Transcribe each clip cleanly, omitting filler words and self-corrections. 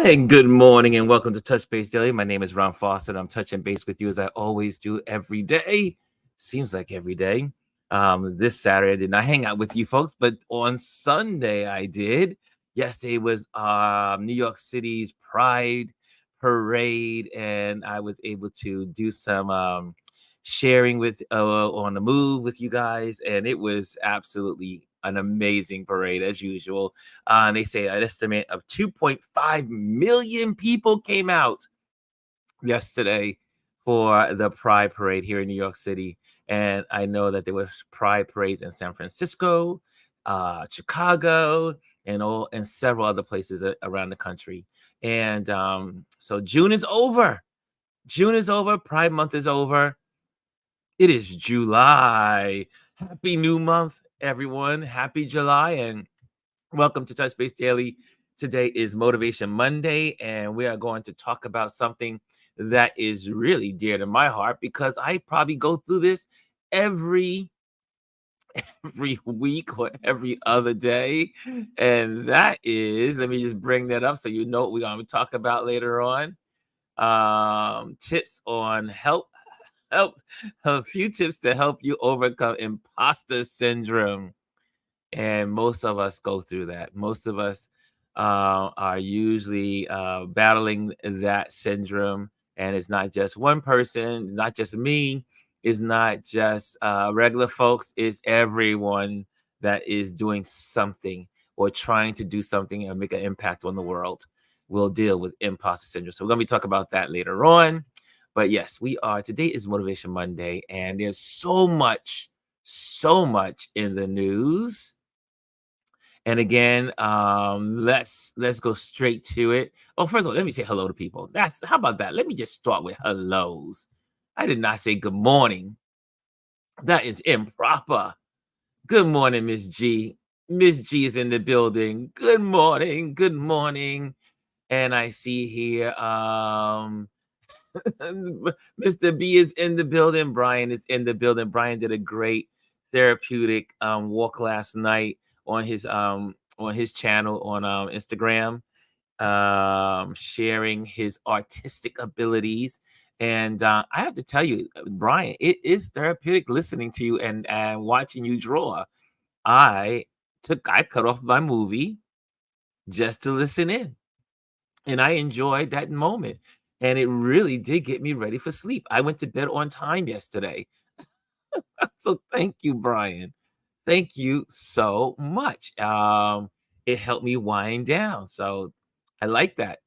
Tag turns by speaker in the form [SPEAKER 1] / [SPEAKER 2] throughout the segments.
[SPEAKER 1] And good morning and welcome to Touch Base Daily. My name is Ron Fawcett. I'm touching base with you as I always do every day. Seems like every day. This Saturday I did not hang out with you folks, but on Sunday I did. Yesterday was New York City's Pride Parade, and I was able to do some sharing with on the move with you guys, and it was absolutely an amazing parade as usual. And they say an estimate of 2.5 million people came out yesterday for the Pride Parade here in New York City. And I know that there were Pride parades in San Francisco, Chicago, and several other places around the country. And so June is over. June is over. Pride month is over. It is July. Happy new month, everyone. Happy July. And welcome to Touch Base Daily. Today is Motivation Monday, and we are going to talk about something that is really dear to my heart because I probably go through this every week or every other day. And that is, let me just bring that up so you know what we're going to talk about later on. Tips on help a few tips to help you overcome imposter syndrome. And most of us go through that. Most of us are usually battling that syndrome. And it's not just one person, not just me, it's not just regular folks, it's everyone that is doing something or trying to do something and make an impact on the world will deal with imposter syndrome. So we're going to be talking about that later on. But yes, we are. Today is Motivation Monday, and there's so much in the news. And again, let's go straight to it. Oh, first of all, let me say hello to people. How about that? Let me just start with hellos. I did not say good morning. That is improper. Good morning, Miss G. Miss G is in the building. Good morning. Good morning. And I see here, Mr. B is in the building. Brian is in the building. Brian did a great therapeutic walk last night on his channel on Instagram, sharing his artistic abilities. And I have to tell you, Brian, it is therapeutic listening to you and watching you draw. I cut off my movie just to listen in. And I enjoyed that moment. And it really did get me ready for sleep. I went to bed on time yesterday. So thank you, Brian. Thank you so much. It helped me wind down. So I like that.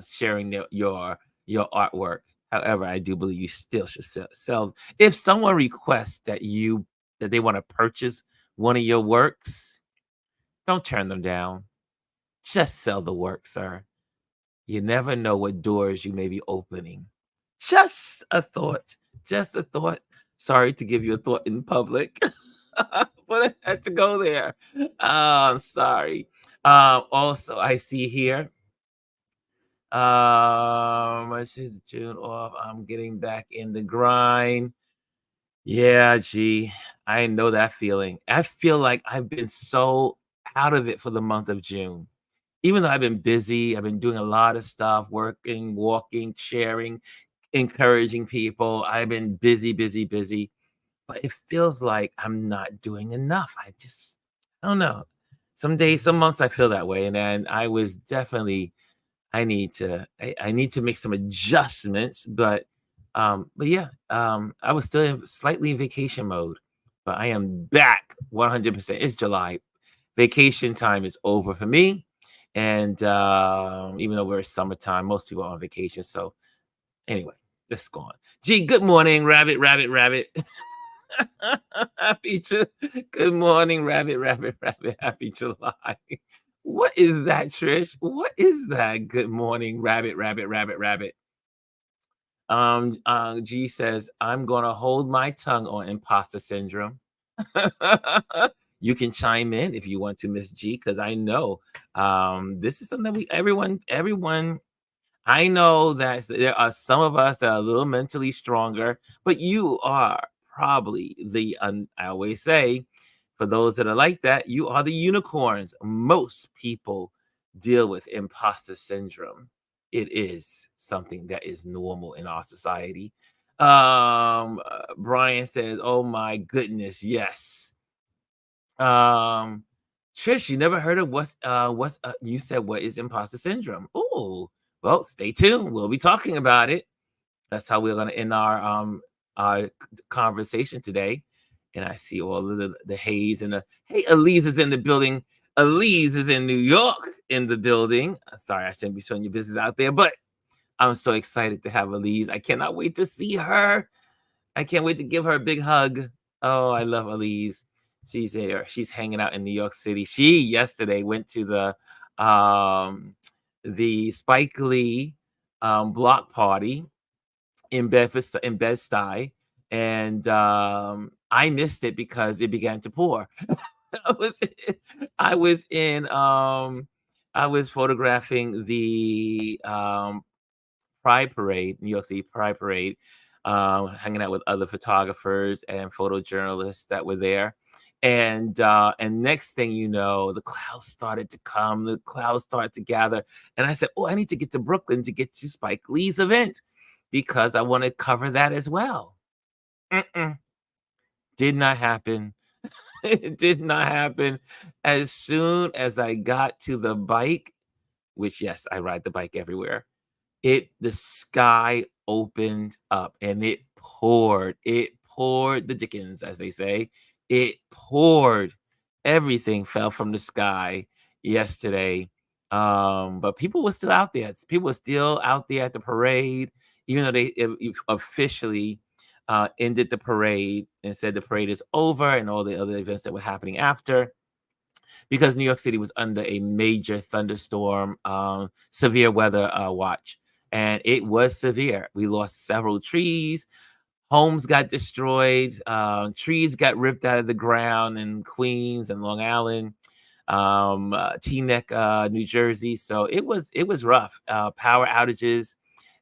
[SPEAKER 1] Sharing your artwork. However, I do believe you still should sell. If someone requests that they want to purchase one of your works, don't turn them down. Just sell the work, sir. You never know what doors you may be opening. Just a thought. Just a thought. Sorry to give you a thought in public, but I had to go there. I'm sorry. Also, I see here. I see June off. I'm getting back in the grind. Yeah, gee, I know that feeling. I feel like I've been so out of it for the month of June. Even though I've been busy, I've been doing a lot of stuff, working, walking, sharing, encouraging people. I've been busy, busy, busy, but it feels like I'm not doing enough. I don't know. Some days, some months I feel that way. And then I was definitely, I need to make some adjustments, but yeah, I was still slightly in vacation mode, but I am back 100%. It's July. Vacation time is over for me. And even though we're summertime, most people are on vacation. So anyway, let's go on. Gee, good morning, Rabbit, Rabbit, Rabbit. Good morning, Rabbit, Rabbit, Rabbit. Happy July. What is that, Trish? What is that? Good morning, Rabbit, Rabbit, Rabbit, Rabbit. G says, I'm gonna hold my tongue on imposter syndrome. You can chime in if you want to, Miss G, because I know this is something that everyone. I know that there are some of us that are a little mentally stronger, but you are probably I always say, for those that are like that, you are the unicorns. Most people deal with imposter syndrome. It is something that is normal in our society. Brian says, "Oh my goodness, yes." Um, Trish, you never heard of you said what is imposter syndrome? Oh, well, stay tuned. We'll be talking about it. That's how we're gonna end our conversation today. And I see all of the haze and the hey, Elise is in the building. Elise is in New York in the building. Sorry, I shouldn't be showing your business out there, but I'm so excited to have Elise. I cannot wait to see her. I can't wait to give her a big hug. Oh, I love Elise. She's here. She's hanging out in New York City. She yesterday went to the Spike Lee block party in Bed-Stuy, and I missed it because it began to pour. I was I was in I was photographing the Pride Parade, New York City Pride Parade, hanging out with other photographers and photojournalists that were there. And next thing you know, the clouds started to come, the clouds started to gather. And I said, oh, I need to get to Brooklyn to get to Spike Lee's event because I want to cover that as well. Mm-mm. Did not happen. It did not happen. As soon as I got to the bike, which yes, I ride the bike everywhere, the sky opened up and it poured. It poured the Dickens, as they say. It poured. Everything fell from the sky yesterday. But people were still out there. People were still out there at the parade, even though they officially ended the parade and said the parade is over and all the other events that were happening after, because New York City was under a major thunderstorm, severe weather watch. And it was severe. We lost several trees. Homes got destroyed. Trees got ripped out of the ground in Queens and Long Island, Teaneck, New Jersey. So it was rough. Power outages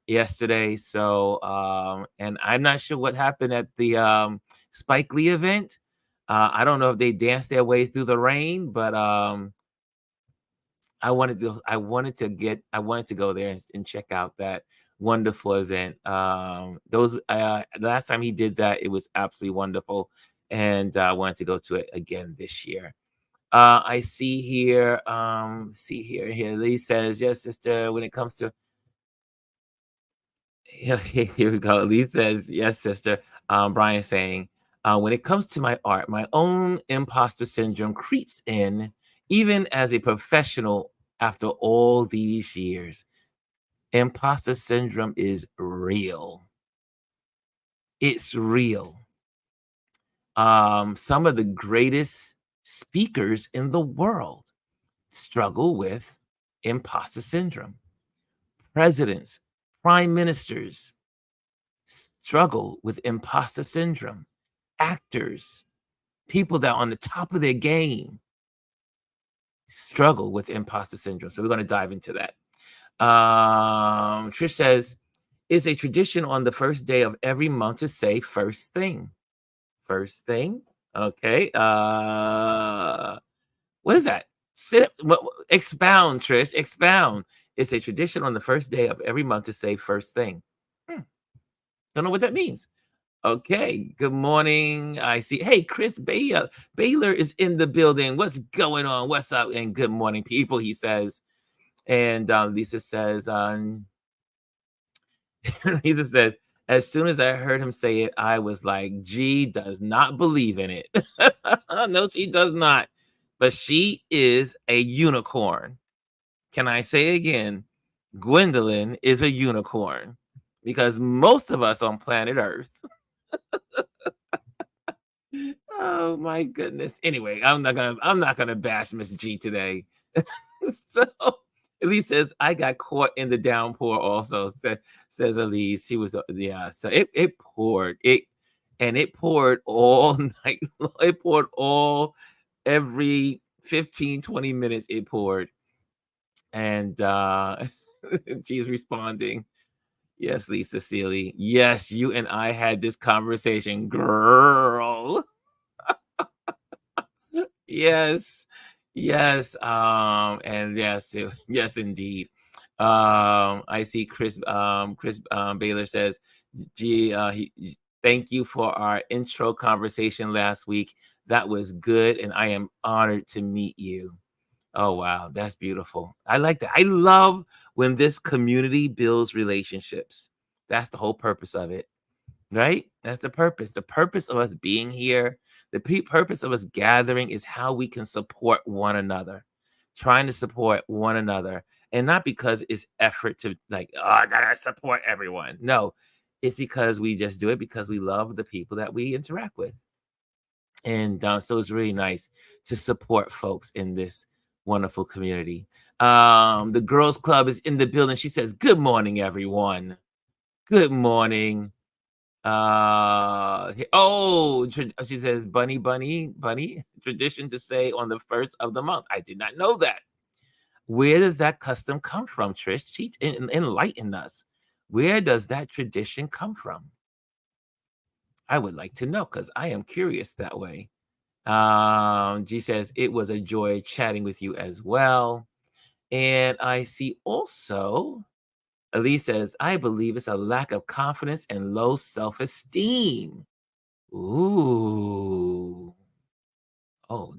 [SPEAKER 1] yesterday. So and I'm not sure what happened at the Spike Lee event. I don't know if they danced their way through the rain, but I wanted to go there and check out that wonderful event. Those The last time he did that, it was absolutely wonderful, and I wanted to go to it again this year. I see here. Lee says, "Yes, sister. When it comes to here we go." Lee says, "Yes, sister." Brian saying, "When it comes to my art, my own imposter syndrome creeps in, even as a professional after all these years. Imposter syndrome is real. It's real. Some of the greatest speakers in the world struggle with imposter syndrome. Presidents, prime ministers struggle with imposter syndrome. Actors, people that are on the top of their game struggle with imposter syndrome. So we're going to dive into that. Trish says, it's a tradition on the first day of every month to say first thing. First thing. Okay. What is that? Expound, Trish. Expound. It's a tradition on the first day of every month to say first thing. Don't know what that means. Okay. Good morning. I see. Hey, Chris Baylor is in the building. What's going on? What's up? And good morning, people, he says. And Lisa says, Lisa said, as soon as I heard him say it, I was like, G does not believe in it. No, she does not. But she is a unicorn. Can I say again? Gwendolyn is a unicorn because most of us on planet Earth. Oh my goodness. Anyway, I'm not gonna bash Miss G today. So Elise says, I got caught in the downpour also, says Elise. She was yeah, so it poured. It poured all night long. It poured all every 15, 20 minutes it poured. And she's responding. Yes, Lisa Sealy. Yes, you and I had this conversation, girl. Yes. Yes, and yes, yes, indeed. I see Chris Baylor says, "Gee, thank you for our intro conversation last week. That was good, and I am honored to meet you." Oh wow, that's beautiful. I like that. I love when this community builds relationships. That's the whole purpose of it. Right? That's the purpose. The purpose of us being here, the purpose of us gathering is how we can support one another, trying to support one another. And not because it's effort to like, oh, I gotta support everyone. No, it's because we just do it because we love the people that we interact with. And so it's really nice to support folks in this wonderful community. The girls club is in the building. She says, "Good morning, everyone. Good morning." She says, "Bunny, bunny, bunny." Tradition to say on the first of the month. I did not know that. Where does that custom come from, Trish? Teach enlighten us. Where does that tradition come from? I would like to know because I am curious that way. G says it was a joy chatting with you as well. And I see also Elise says, I believe it's a lack of confidence and low self-esteem. Ooh. Oh,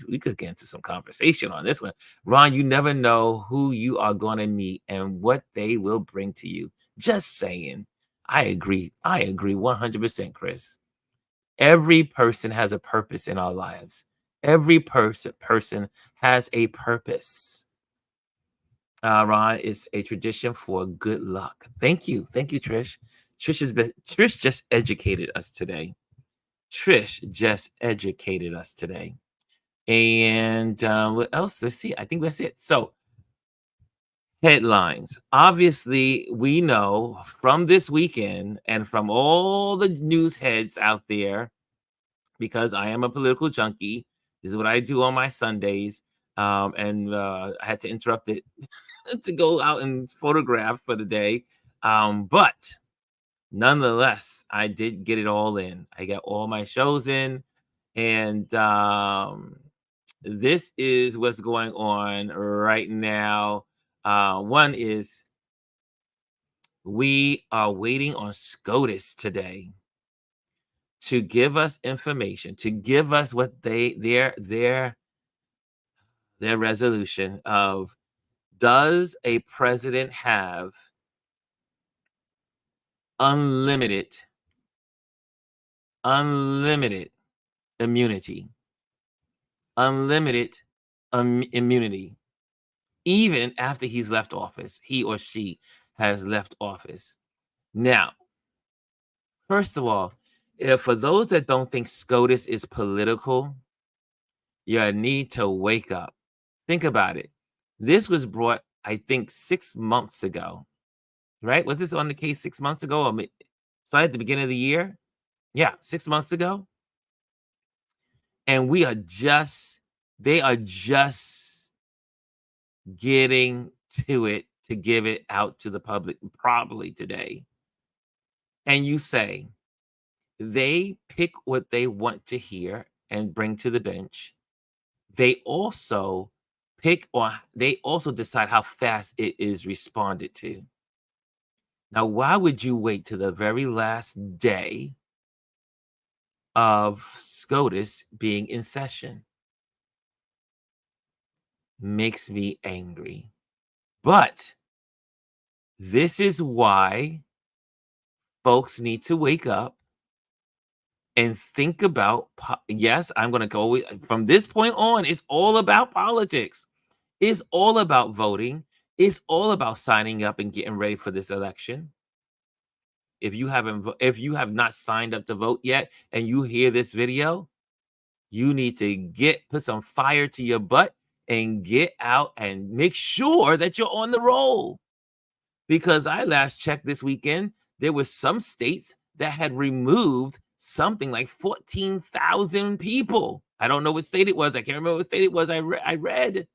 [SPEAKER 1] we could get into some conversation on this one. Ron, you never know who you are going to meet and what they will bring to you. Just saying. I agree. I agree 100%, Chris. Every person has a purpose in our lives. Every person has a purpose. Ron, it's a tradition for good luck. Thank you. Thank you, Trish. Trish just educated us today. Trish just educated us today. And what else? Let's see. I think that's it. So, headlines. Obviously, we know from this weekend and from all the news heads out there, because I am a political junkie. This is what I do on my Sundays. And I had to interrupt it to go out and photograph for the day. But nonetheless, I did get it all in. I got all my shows in. And this is what's going on right now. One is we are waiting on SCOTUS today to give us information, to give us what their resolution of, does a president have unlimited unlimited immunity, unlimited immunity, even after he's left office, he or she has left office. Now, first of all, for those that don't think SCOTUS is political, you need to wake up. Think about it. This was brought, I think, 6 months ago, right? Was this on the case 6 months ago? So at the beginning of the year? Yeah, 6 months ago. And they are just getting to it to give it out to the public probably today. And you say, they pick what they want to hear and bring to the bench. They also they also decide how fast it is responded to. Now, why would you wait to the very last day of SCOTUS being in session? Makes me angry. But this is why folks need to wake up and think about, yes, I'm going to go from this point on, it's all about politics. It's all about voting. It's all about signing up and getting ready for this election. If you have not signed up to vote yet and you hear this video, you need to put some fire to your butt and get out and make sure that you're on the roll. Because I last checked this weekend, there were some states that had removed something like 14,000 people. I don't know what state it was. I can't remember what state it was. I read.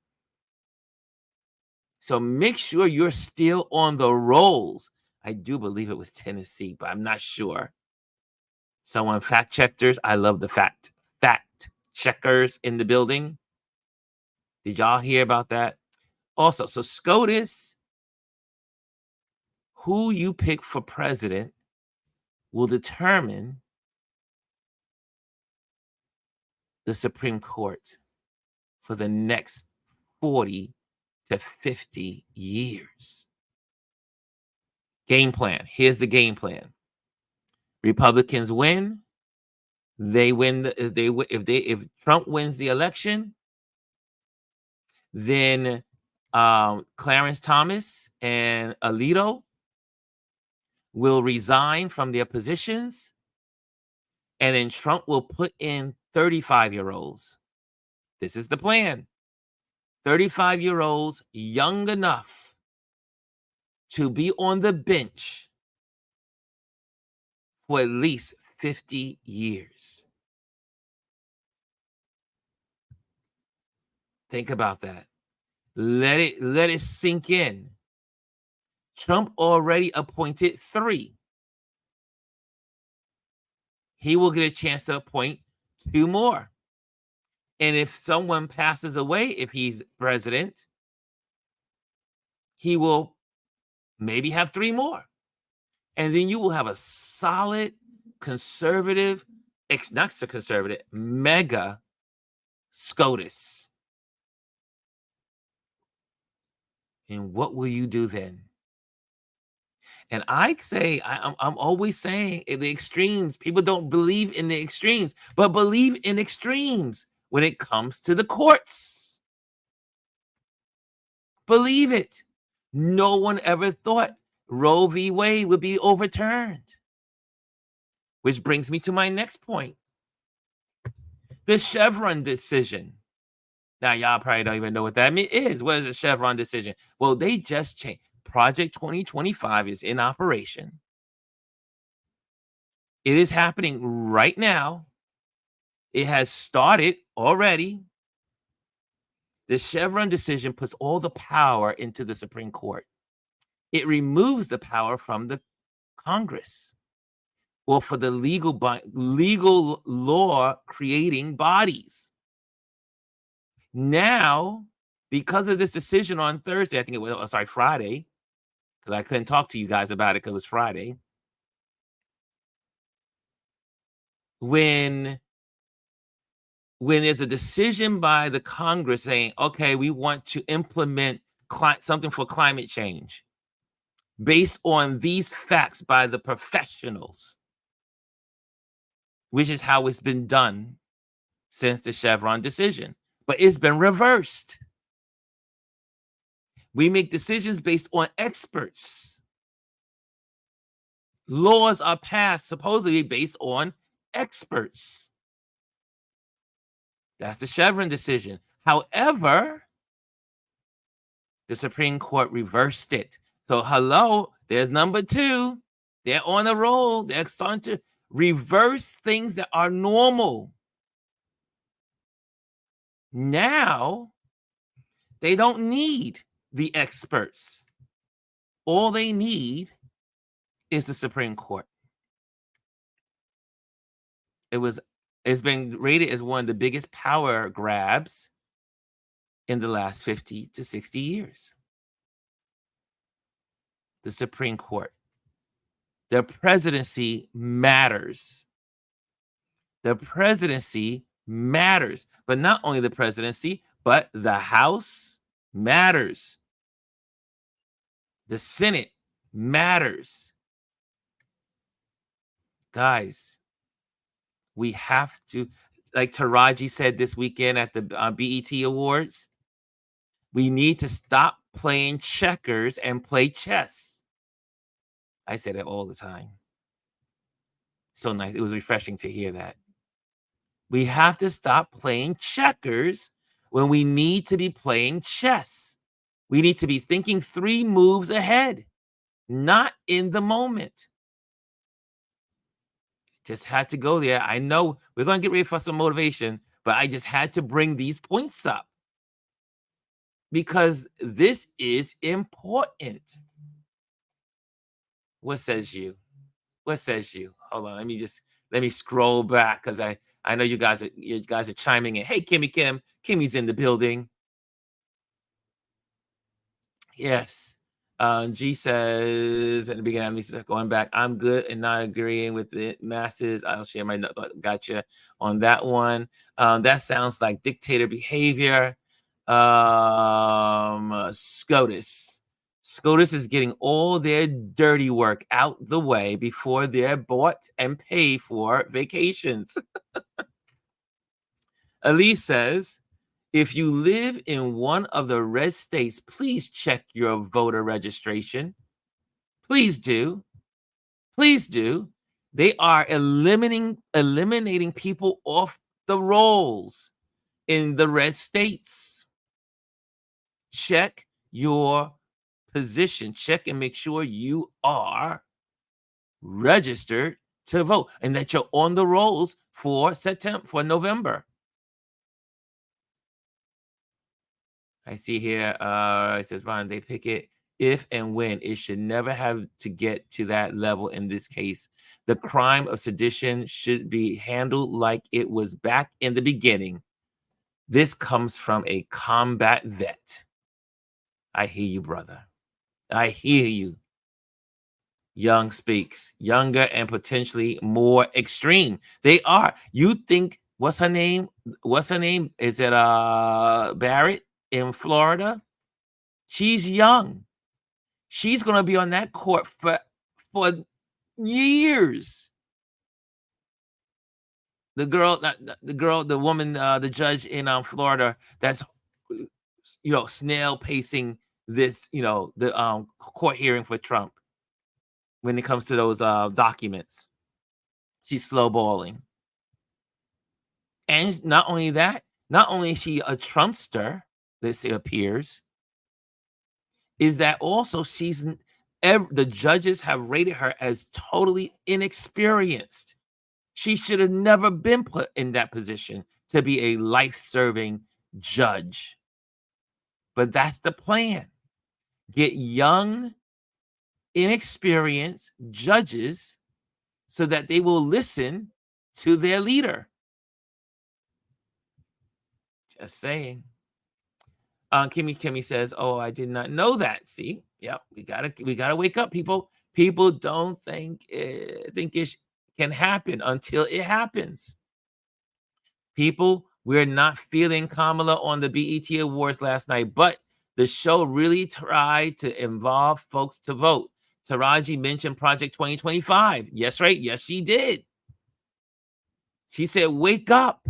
[SPEAKER 1] So make sure you're still on the rolls. I do believe it was Tennessee, but I'm not sure. Someone fact checkers. I love the fact checkers in the building. Did y'all hear about that? Also, so SCOTUS, who you pick for president will determine the Supreme Court for the next 40 to 50 years. Game plan. Here's the game plan. Republicans win. They win. If Trump wins the election, then Clarence Thomas and Alito will resign from their positions, and then Trump will put in 35-year-olds. This is the plan. 35-year-olds young enough to be on the bench for at least 50 years. Think about that. Let it sink in. Trump already appointed 3. He will get a chance to appoint 2 more. And if someone passes away, if he's president, he will maybe have 3 more. And then you will have a solid conservative, not so conservative, mega SCOTUS. And what will you do then? And I say, I'm always saying in the extremes, people don't believe in the extremes, but believe in extremes when it comes to the courts. Believe it. No one ever thought Roe v. Wade would be overturned. Which brings me to my next point. The Chevron decision. Now, y'all probably don't even know what that is. What is a Chevron decision? Well, they just changed. Project 2025 is in operation. It is happening right now. It has started already. The Chevron decision puts all the power into the Supreme Court. It removes the power from the Congress or for the legal law creating bodies. Now, because of this decision on Thursday, I think it was, Friday, because I couldn't talk to you guys about it because it was Friday. When there's a decision by the Congress saying, okay, we want to implement something for climate change based on these facts by the professionals, which is how it's been done since the Chevron decision. But it's been reversed. We make decisions based on experts. Laws are passed supposedly based on experts. That's the Chevron decision. However, the Supreme Court reversed it. So, hello, there's number 2. They're on a roll. They're starting to reverse things that are normal. Now, they don't need the experts. All they need is the Supreme Court. It's been rated as one of the biggest power grabs in the last 50 to 60 years. The Supreme Court. The presidency matters. The presidency matters. But not only the presidency, but the House matters. The Senate matters. Guys, we have to, like Taraji said this weekend at the BET Awards, we need to stop playing checkers and play chess. I say that all the time. So nice. It was refreshing to hear that. We have to stop playing checkers when we need to be playing chess. We need to be thinking 3 moves ahead, not in the moment. Just had to go there. I know we're going to get ready for some motivation, but I just had to bring these points up because this is important. What says you? What says you? Hold on. Let me scroll back because I know you guys are chiming in. Hey, Kimmy Kim. Kimmy's in the building. Yes. G says at the beginning, I'm just going back. I'm good and not agreeing with the masses. I'll share my thought. Gotcha on that one. That sounds like dictator behavior. SCOTUS. SCOTUS is getting all their dirty work out the way before they're bought and paid for vacations. Elise says, if you live in one of the red states, please check your voter registration. Please do. Please do. They are eliminating people off the rolls in the red states. Check your position. Check and make sure you are registered to vote and that you're on the rolls for November. I see here, it says, Ron, they pick it if and when. It should never have to get to that level in this case. The crime of sedition should be handled like it was back in the beginning. This comes from a combat vet. I hear you, brother. I hear you. Young speaks. Younger and potentially more extreme. They are. You think, what's her name? What's her name? Is it Barrett in Florida? She's young. She's going to be on that court for years. The woman, the judge in Florida that's, snail pacing this, the court hearing for Trump when it comes to those documents. She's slow balling. And not only that, not only is she a Trumpster, this appears, is that also the judges have rated her as totally inexperienced. She should have never been put in that position to be a life-serving judge. But that's the plan. Get young, inexperienced judges so that they will listen to their leader. Just saying. Kimmy says, "Oh, I did not know that." See, yep, we gotta wake up, people. People don't think it can happen until it happens. People, we're not feeling Kamala on the BET Awards last night, but the show really tried to involve folks to vote. Taraji mentioned Project 2025. Yes, right. Yes, she did. She said, "Wake up,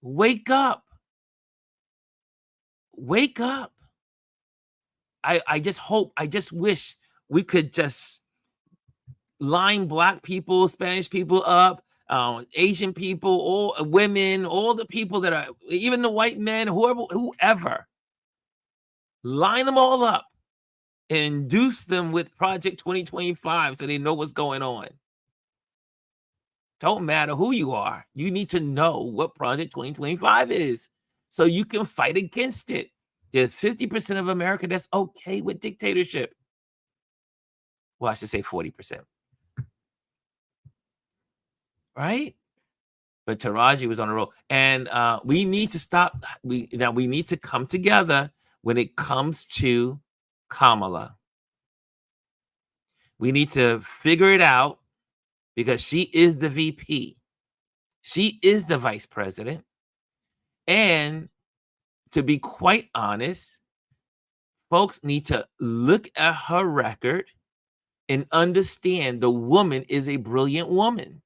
[SPEAKER 1] wake up, wake up." I just wish we could just line Black people, Spanish people up, Asian people, all women, all the people that are, even the white men, whoever, line them all up and induce them with Project 2025 so they know what's going on. Don't matter who you are. You need to know what Project 2025 is so you can fight against it. There's 50% of America that's okay with dictatorship. Well, I should say 40%. Right? But Taraji was on a roll. And we need to stop. We need to come together when it comes to Kamala. We need to figure it out because she is the VP. She is the vice president. And to be quite honest, folks need to look at her record and understand the woman is a brilliant woman.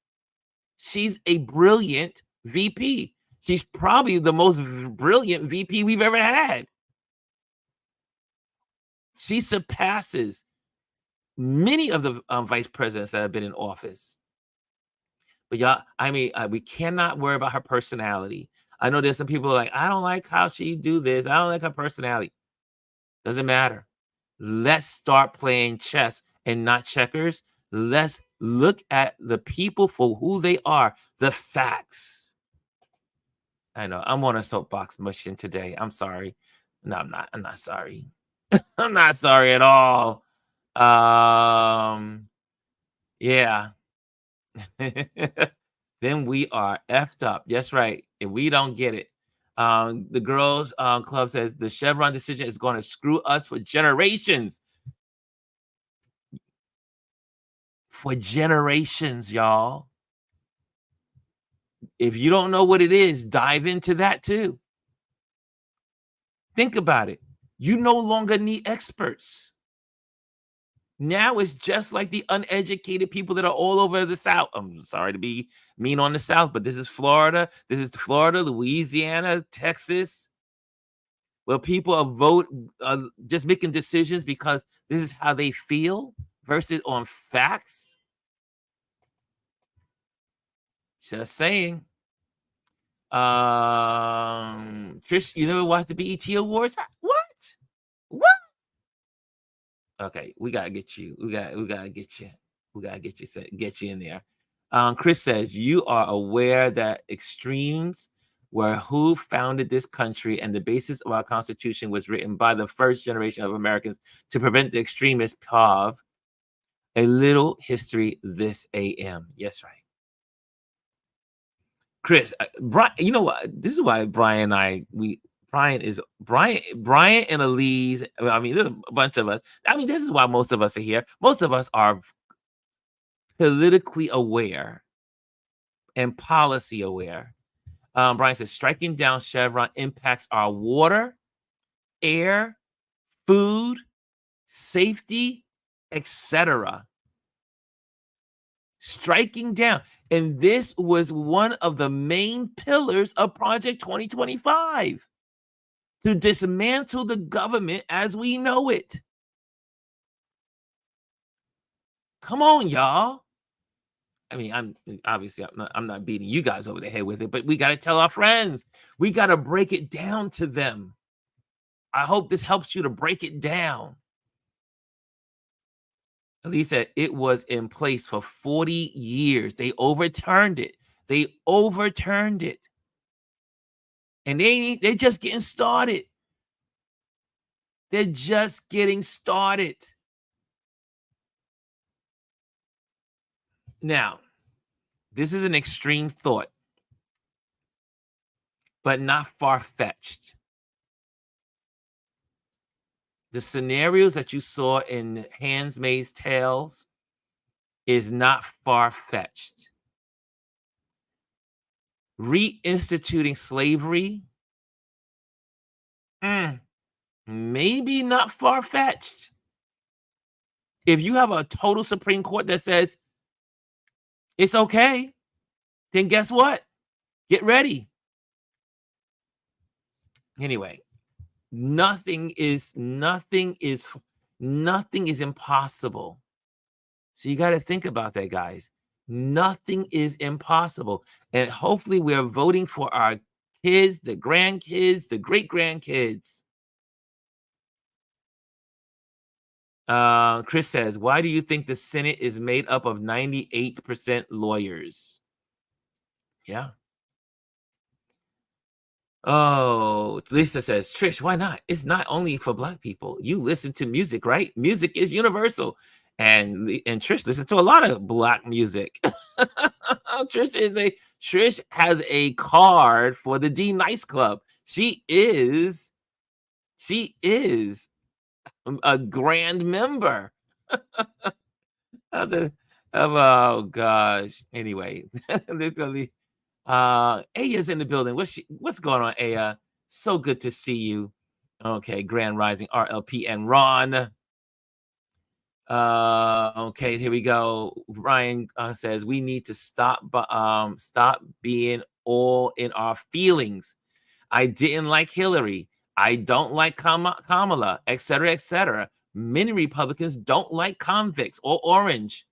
[SPEAKER 1] She's a brilliant VP. She's probably the most brilliant VP we've ever had. She surpasses many of the vice presidents that have been in office. But y'all, we cannot worry about her personality. I know there's some people like, I don't like how she do this. I don't like her personality. Doesn't matter. Let's start playing chess and not checkers. Let's look at the people for who they are, the facts. I know I'm on a soapbox mission today. I'm sorry. No, I'm not. I'm not sorry. I'm not sorry at all. Yeah. Then we are effed up. That's right. If we don't get it. The girls club says the Chevron decision is going to screw us for generations. For generations, y'all. If you don't know what it is, dive into that too. Think about it. You no longer need experts. Now it's just like the uneducated people that are all over the South. I'm sorry to be mean on the South, but this is Florida. This is Florida, Louisiana, Texas, where people are just making decisions because this is how they feel versus on facts. Just saying. Trish, you never watched the BET Awards? What? What? Okay, we gotta get you. We gotta get you. We gotta get you in there. Chris says you are aware that extremes were who founded this country, and the basis of our Constitution was written by the first generation of Americans to prevent the extremists. Of a little history this AM. Yes, right. Chris, Brian, you know what? This is why Brian and Brian and Elise. I mean, there's a bunch of us. I mean, this is why most of us are here. Most of us are politically aware and policy aware. Brian says striking down Chevron impacts our water, air, food, safety, etc. Striking down. And this was one of the main pillars of Project 2025, to dismantle the government as we know it. Come on, y'all. I mean, I'm not beating you guys over the head with it, but we got to tell our friends. We got to break it down to them. I hope this helps you to break it down. Elise said it was in place for 40 years. They overturned it. And they're just getting started. They're just getting started. Now, this is an extreme thought, but not far-fetched. The scenarios that you saw in Handmaid's Tales is not far-fetched. Reinstituting slavery, maybe not far-fetched. If you have a total Supreme Court that says it's okay, then guess what? Get ready. Anyway, nothing is impossible. So you got to think about that, guys. Nothing is impossible. And hopefully we're voting for our kids, the grandkids, the great-grandkids. Chris says, why do you think the Senate is made up of 98% lawyers? Yeah. Oh, Lisa says, Trish, why not? It's not only for Black people. You listen to music, right? Music is universal. And Trish listens to a lot of Black music. Trish has a card for the D Nice Club. She is a grand member. Oh gosh. Anyway, literally. Aya's in the building. What's going on, Aya? So good to see you. Okay, Grand Rising, RLP, and Ron. Okay, here we go. Ryan says we need to stop being all in our feelings. I didn't like Hillary. I don't like Kamala, etc., etc. Many Republicans don't like convicts or orange.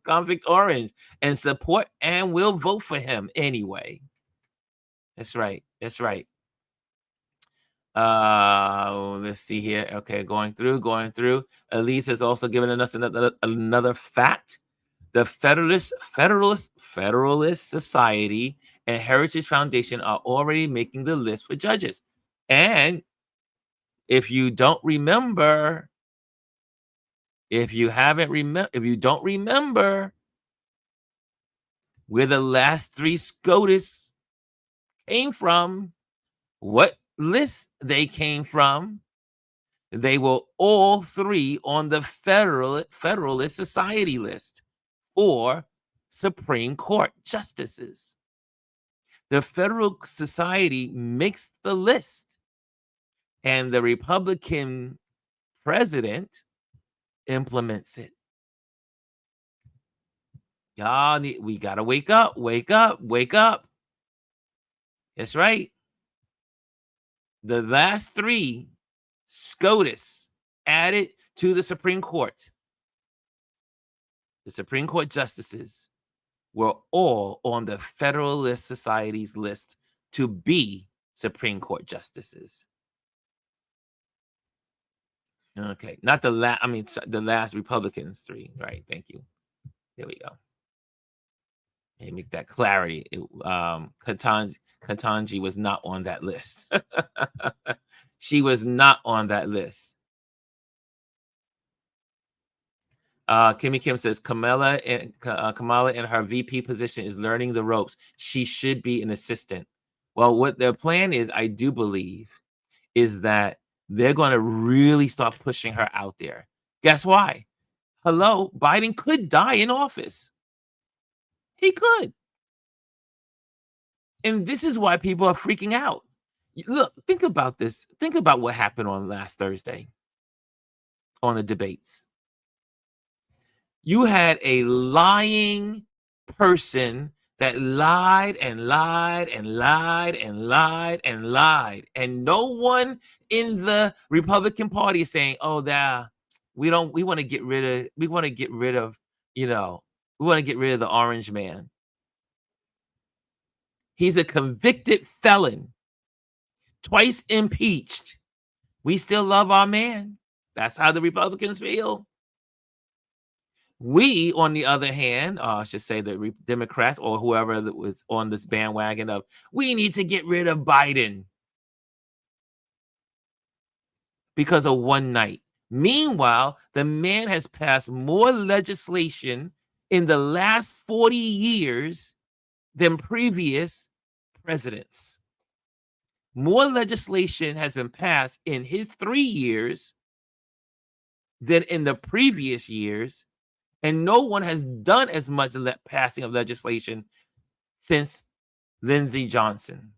[SPEAKER 1] Convict orange, and support and will vote for him anyway. That's right. Let's see here. Okay, going through. Elise has also given us another fact. The Federalist Society and Heritage Foundation are already making the list for judges. And if you don't remember, if you don't remember where the last 3 SCOTUS came from, What list they came from? They were all three on the Federalist Society list for Supreme Court justices. The Federal Society makes the list, and the Republican president implements it. We gotta wake up, wake up, wake up. That's right. The last three, SCOTUS added to the Supreme Court. The Supreme Court justices were all on the Federalist Society's list to be Supreme Court justices. Okay, not the last. I mean, the last Republicans three. Right. Thank you. There we go. Let me make that clarity. Katanji was not on that list. She was not on that list. Kimmy Kim says Kamala in her VP position is learning the ropes. She should be an assistant. Well, what their plan is, I do believe, is that they're going to really start pushing her out there. Guess why? Hello, Biden could die in office. He could. And this is why people are freaking out. Look, think about this. Think about what happened on last Thursday on the debates. You had a lying person that lied and lied and lied and lied and lied. And no one in the Republican Party is saying, oh, we want to get rid of the orange man. He's a convicted felon, twice impeached. We still love our man. That's how the Republicans feel. We, on the other hand, I should say the Democrats or whoever that was on this bandwagon of, we need to get rid of Biden because of one night. Meanwhile, the man has passed more legislation in the last 40 years than previous presidents. More legislation has been passed in his 3 years than in the previous years, and no one has done as much passing of legislation since Lyndon Johnson.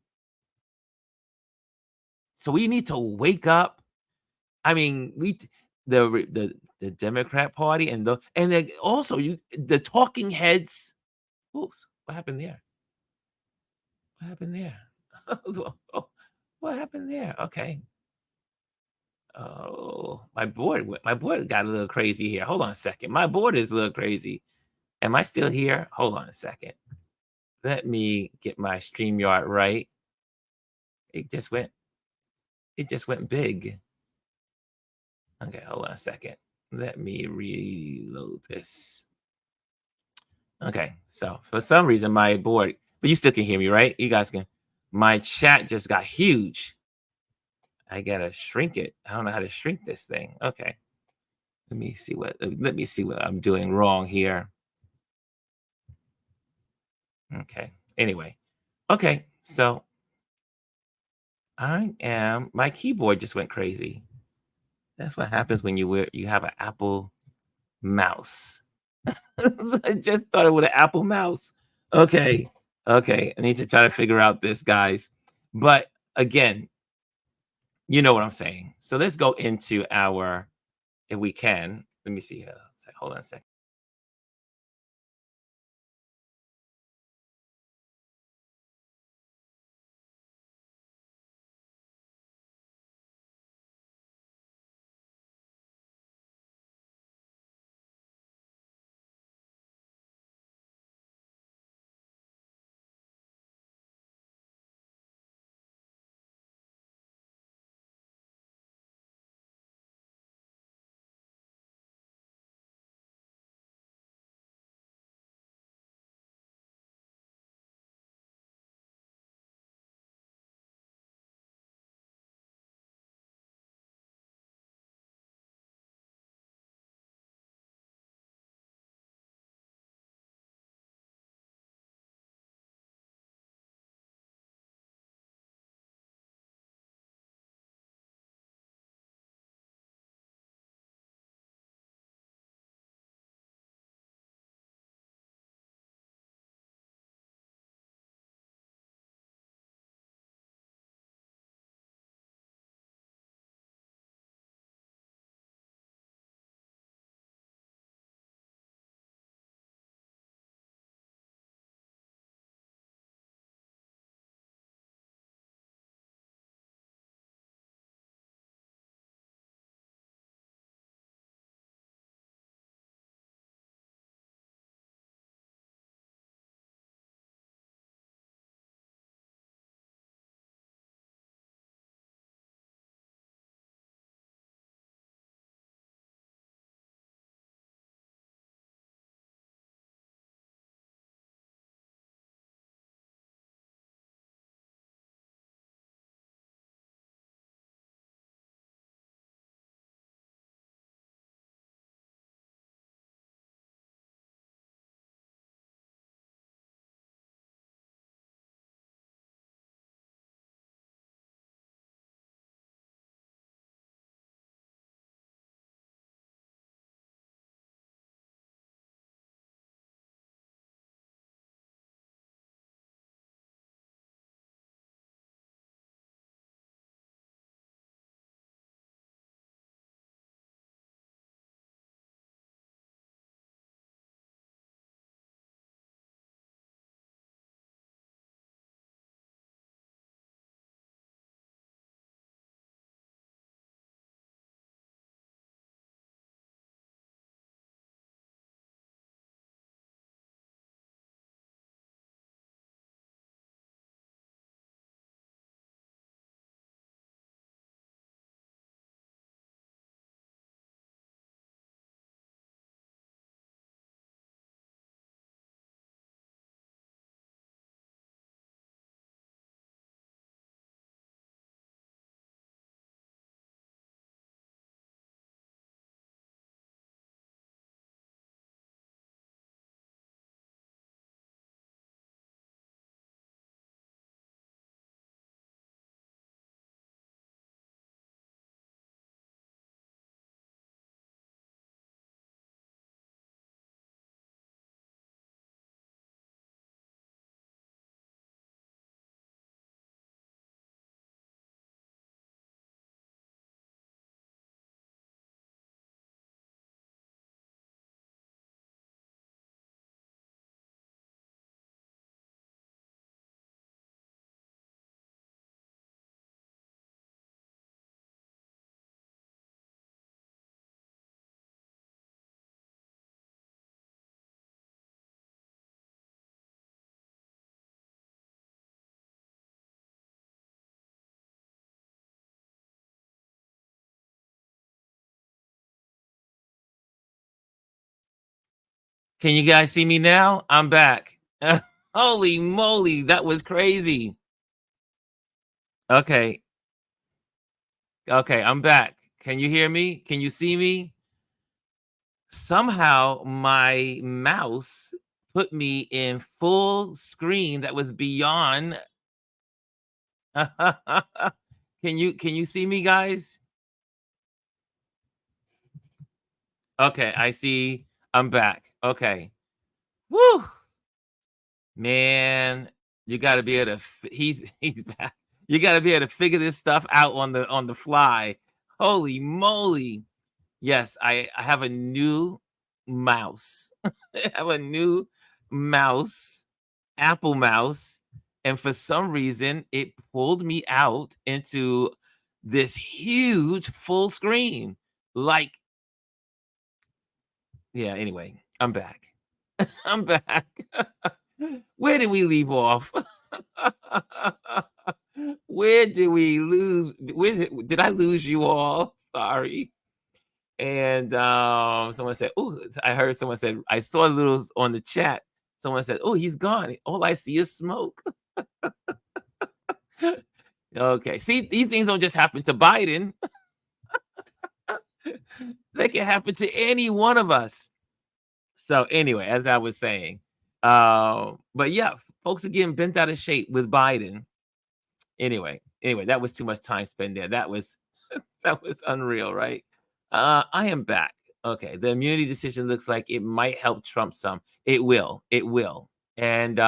[SPEAKER 1] So we need to wake up. I mean, the Democrat Party and then also the talking heads. Oops, what happened there? What happened there? What happened there? Okay. Oh, my board got a little crazy here. Hold on a second. My board is a little crazy. Am I still here? Hold on a second. Let me get my StreamYard right. It just went big. Okay, hold on a second. Let me reload this. Okay, so for some reason my board, but you still can hear me, right? You guys can. My chat just got huge. I gotta shrink it. I don't know how to shrink this thing. Okay. Let me see what I'm doing wrong here. Okay. Anyway. Okay. So my keyboard just went crazy. That's what happens when you have an Apple mouse. I just started with an Apple mouse. Okay. Okay. I need to try to figure out this, guys. But again, you know what I'm saying. So let's go into if we can. Let me see here. Hold on a second. Can you guys see me now? I'm back. Holy moly, that was crazy. Okay, okay, I'm back. Can you hear me? Can you see me? Somehow my mouse put me in full screen that was beyond. Can you see me, guys? Okay, I see. I'm back. Okay. Woo! Man, you gotta be able to he's back. You gotta be able to figure this stuff out on the fly. Holy moly. Yes, I have a new mouse. I have a new mouse, Apple mouse, and for some reason it pulled me out into this huge full screen. Like, yeah, anyway, I'm back. I'm back. Where did we leave off? Where did we lose? Where did I lose you all? Sorry. And someone said, "Oh," I heard someone said, I saw a little on the chat. Someone said, "Oh, he's gone. All I see is smoke." Okay, see, these things don't just happen to Biden; they can happen to any one of us. So anyway, as I was saying, but yeah, folks are getting bent out of shape with Biden. Anyway, that was too much time spent there. That was that was unreal, right? I am back. Okay, the immunity decision looks like it might help Trump some. It will. It will. And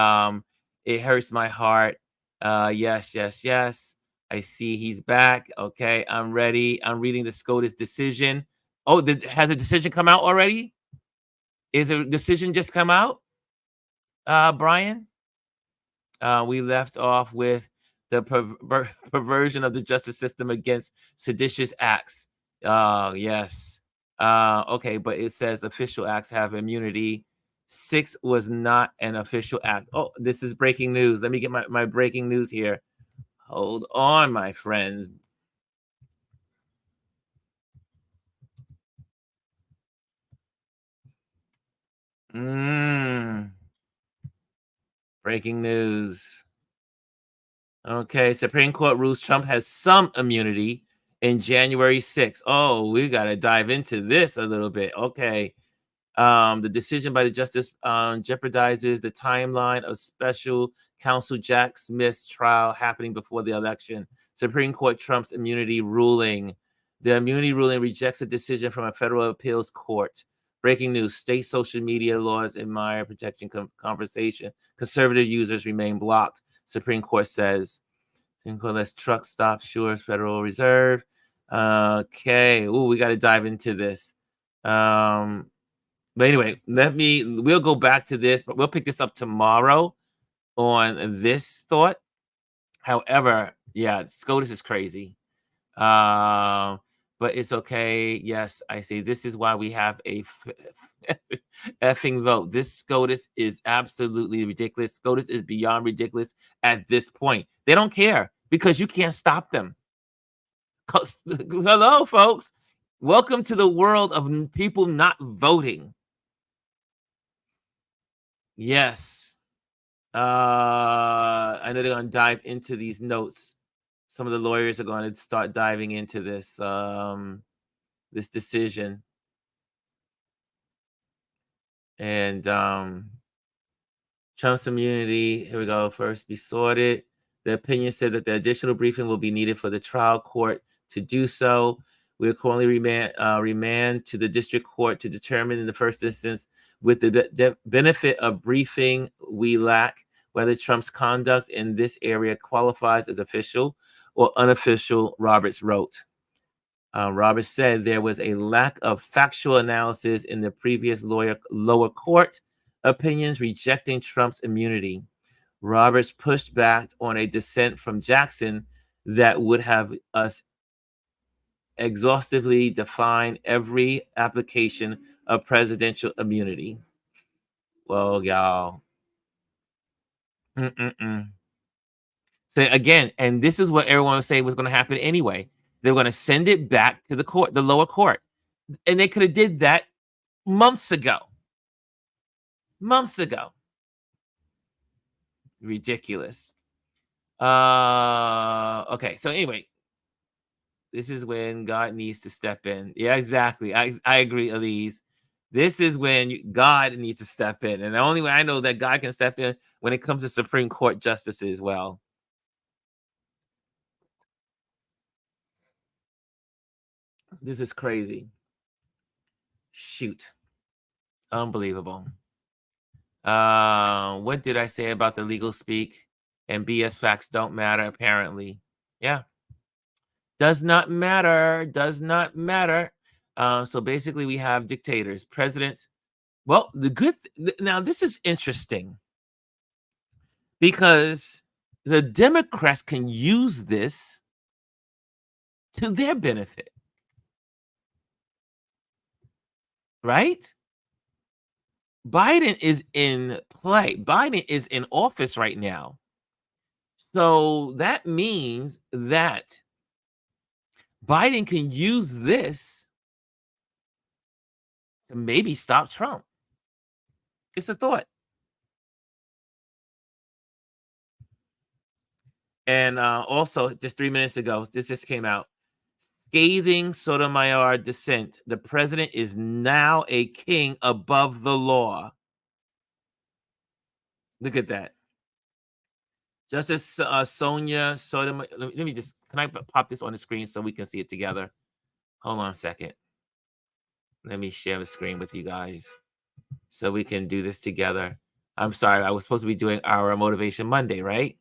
[SPEAKER 1] it hurts my heart. Yes, yes, yes. I see he's back. Okay, I'm ready. I'm reading the SCOTUS decision. Oh, had the decision come out already? Is a decision just come out, Brian? We left off with the perversion of the justice system against seditious acts. Yes. Okay, but it says official acts have immunity. 6 was not an official act. Oh, this is breaking news. Let me get my breaking news here. Hold on, my friends. Mm, breaking news. Okay, Supreme Court rules Trump has some immunity in January 6th. Oh, we got to dive into this a little bit. Okay. The decision by the justice jeopardizes the timeline of special counsel Jack Smith's trial happening before the election. Supreme Court Trump's immunity ruling. The immunity ruling rejects a decision from a federal appeals court. Breaking news: state social media laws admire protection conversation. Conservative users remain blocked. Supreme Court says. Supreme Court lets truck stop Sure Federal Reserve. Okay. Ooh, we got to dive into this. But anyway, we'll go back to this, but we'll pick this up tomorrow on this thought. However, yeah, SCOTUS is crazy. But it's okay. Yes, I see. This is why we have a effing vote. This SCOTUS is absolutely ridiculous. SCOTUS is beyond ridiculous at this point. They don't care because you can't stop them. Hello, folks. Welcome to the world of people not voting. Yes. I know they're gonna dive into these notes. Some of the lawyers are going to start diving into this decision. And Trump's immunity, here we go, first be sorted. The opinion said that the additional briefing will be needed for the trial court to do so. We accordingly remand to the district court to determine in the first instance, with the benefit of briefing we lack, whether Trump's conduct in this area qualifies as official or unofficial, Roberts wrote. Roberts said there was a lack of factual analysis in the previous lower court opinions rejecting Trump's immunity. Roberts pushed back on a dissent from Jackson that would have us exhaustively define every application of presidential immunity. Well, y'all. So again, and this is what everyone was saying was going to happen anyway. They're going to send it back to the court, the lower court, and they could have did that months ago. months ago. Ridiculous. Okay, so anyway, this is when God needs to step in. Yeah, exactly. I agree, Elise. This is when God needs to step in. And the only way I know that God can step in when it comes to Supreme Court justices. Well, this is crazy. Shoot. Unbelievable. What did I say about the legal speak? And BS facts don't matter, apparently. Yeah. Does not matter. Does not matter. So basically, we have dictators, presidents. Well, now this is interesting because the Democrats can use this to their benefit, right? Biden is in play. Biden is in office right now. So that means that Biden can use this to maybe stop Trump. It's a thought. And also, just 3 minutes ago, this just came out. Scathing Sotomayor dissent. The president is now a king above the law. Look at that. Justice Sonia Sotomayor. Let me just, can I pop this on the screen so we can see it together? Hold on a second. Let me share the screen with you guys so we can do this together. I'm sorry, I was supposed to be doing our Motivation Monday, right?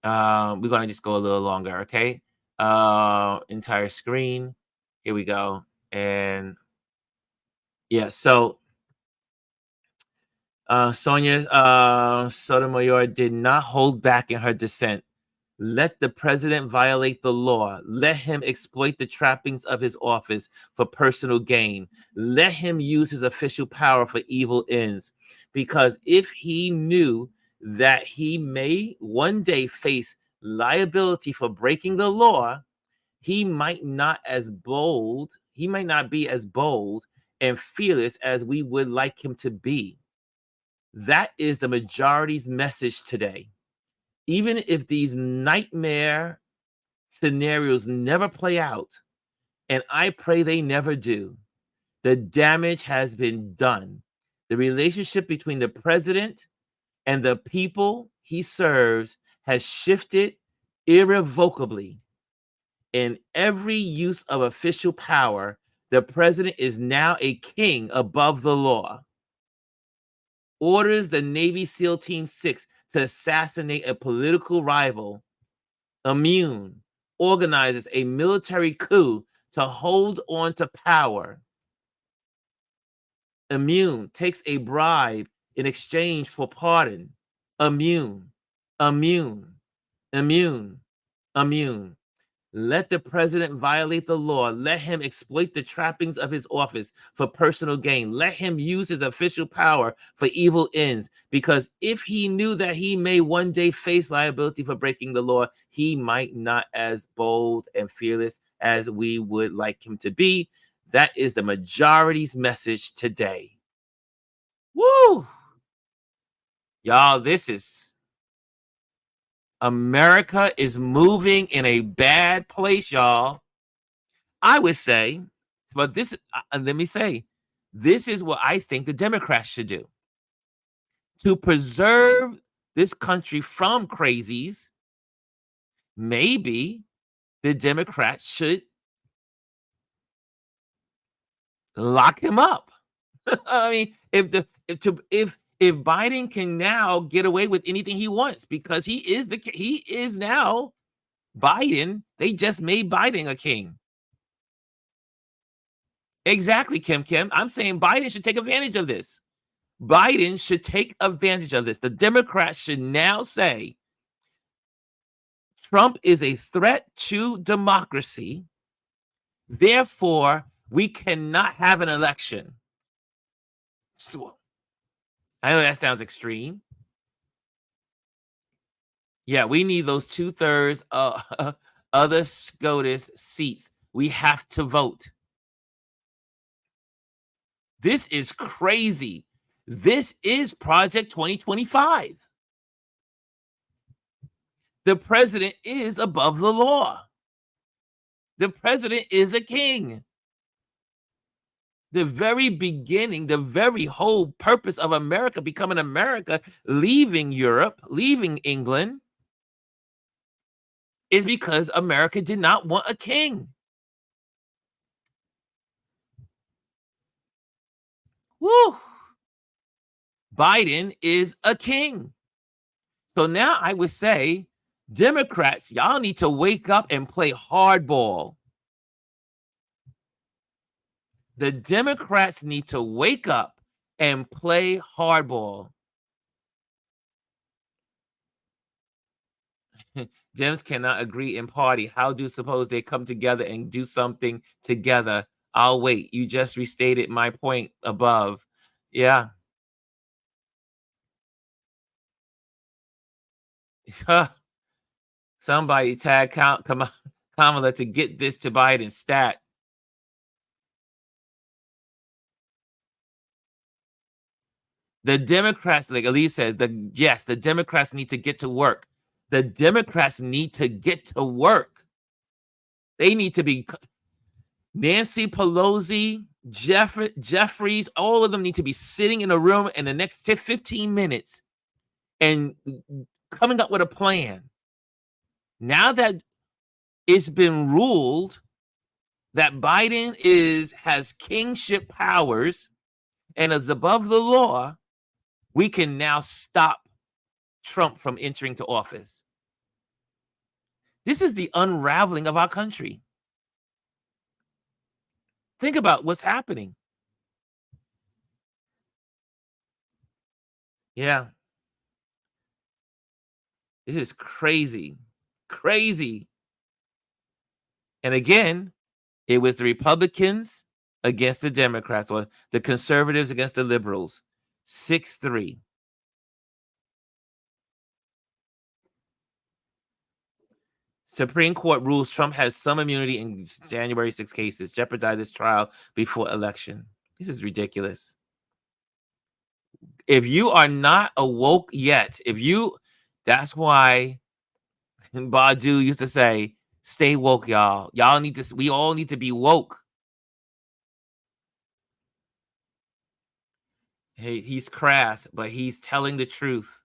[SPEAKER 1] We're gonna just go a little longer, okay? Entire screen. Here we go. And yeah, so Sonia Sotomayor did not hold back in her dissent. Let the president violate the law. Let him exploit the trappings of his office for personal gain. Let him use his official power for evil ends. Because if he knew that he may one day face liability for breaking the law, he might not be as bold and fearless as we would like him to be. That is the majority's message today. Even if these nightmare scenarios never play out, and I pray they never do, the damage has been done. The relationship between the president and the people he serves has shifted irrevocably. In every use of official power, the president is now a king above the law. Orders the Navy SEAL Team 6 to assassinate a political rival. Immune organizes a military coup to hold on to power. Immune takes a bribe in exchange for pardon. Immune, immune, immune, immune. Let the president violate the law. Let him exploit the trappings of his office for personal gain. Let him use his official power for evil ends. Because if he knew that he may one day face liability for breaking the law, he might not as bold and fearless as we would like him to be. That is the majority's message today. Woo! Y'all, this is America is moving in a bad place, y'all. I would say, but this, let me say, this is what I think the Democrats should do to preserve this country from crazies. Maybe the Democrats should lock him up. I mean, if Biden can now get away with anything he wants because he is now Biden. They just made Biden a king. Exactly, Kim. I'm saying Biden should take advantage of this. Biden should take advantage of this. The Democrats should now say Trump is a threat to democracy. Therefore, we cannot have an election. So, I know that sounds extreme. Yeah, we need those 2/3 other SCOTUS seats. We have to vote. This is crazy. This is Project 2025. The president is above the law. The president is a king. The very beginning, the very whole purpose of America becoming America, leaving Europe, leaving England, is because America did not want a king. Woo! Biden is a king. So now I would say, Democrats, y'all need to wake up and play hardball. The Democrats need to wake up and play hardball. Dems cannot agree in party. How do you suppose they come together and do something together? I'll wait. You just restated my point above. Yeah. Somebody tag Kamala to get this to Biden stat. The Democrats, like Elise said, the Democrats need to get to work. The Democrats need to get to work. They need to be Nancy Pelosi, Jeffries, all of them need to be sitting in a room in the next 15 minutes and coming up with a plan. Now that it's been ruled that Biden has kingship powers and is above the law, we can now stop Trump from entering to office. This is the unraveling of our country. Think about what's happening. Yeah. This is crazy. Crazy. And again, it was the Republicans against the Democrats, or the conservatives against the liberals. 6-3. Supreme Court rules Trump has some immunity in January 6 cases, jeopardizes trial before election. This is ridiculous. If you are not awoke yet, that's why Badu used to say, stay woke, y'all. We all need to be woke. Hey, he's crass, but he's telling the truth.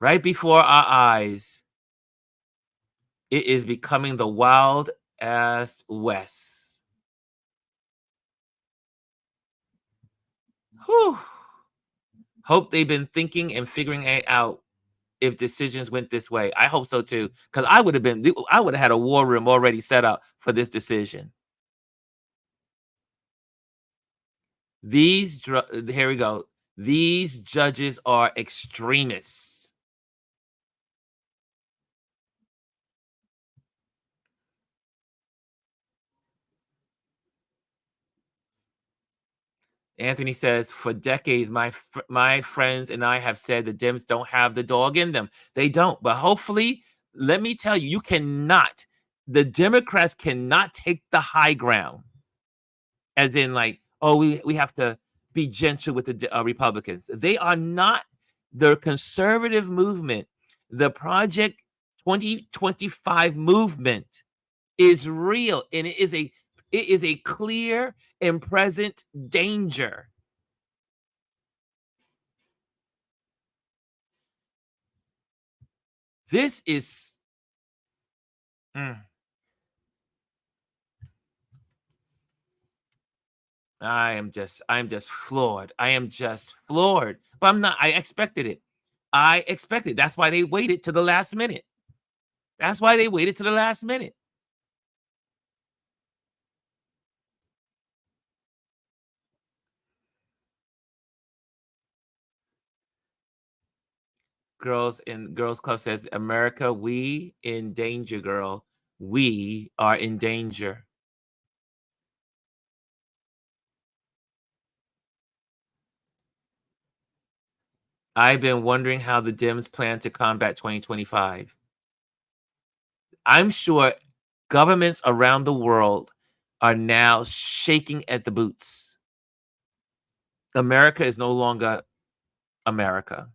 [SPEAKER 1] Right before our eyes, it is becoming the wild ass West. Whew. Hope they've been thinking and figuring it out if decisions went this way. I hope so too, because I would have had a war room already set up for this decision. Here we go. These judges are extremists. Anthony says, for decades, my friends and I have said the Dems don't have the dog in them. They don't. But hopefully, let me tell you, the Democrats cannot take the high ground. As in, like, oh, we have to be gentle with the Republicans. They are not. The conservative movement, the Project 2025 movement is real, and it is a clear and present danger. This is I'm just floored. I am just floored. But I'm not. I expected it. That's why they waited to the last minute. Girls Club says, America, we in danger, girl. We are in danger. I've been wondering how the Dems plan to combat 2025. I'm sure governments around the world are now shaking at the boots. America is no longer America.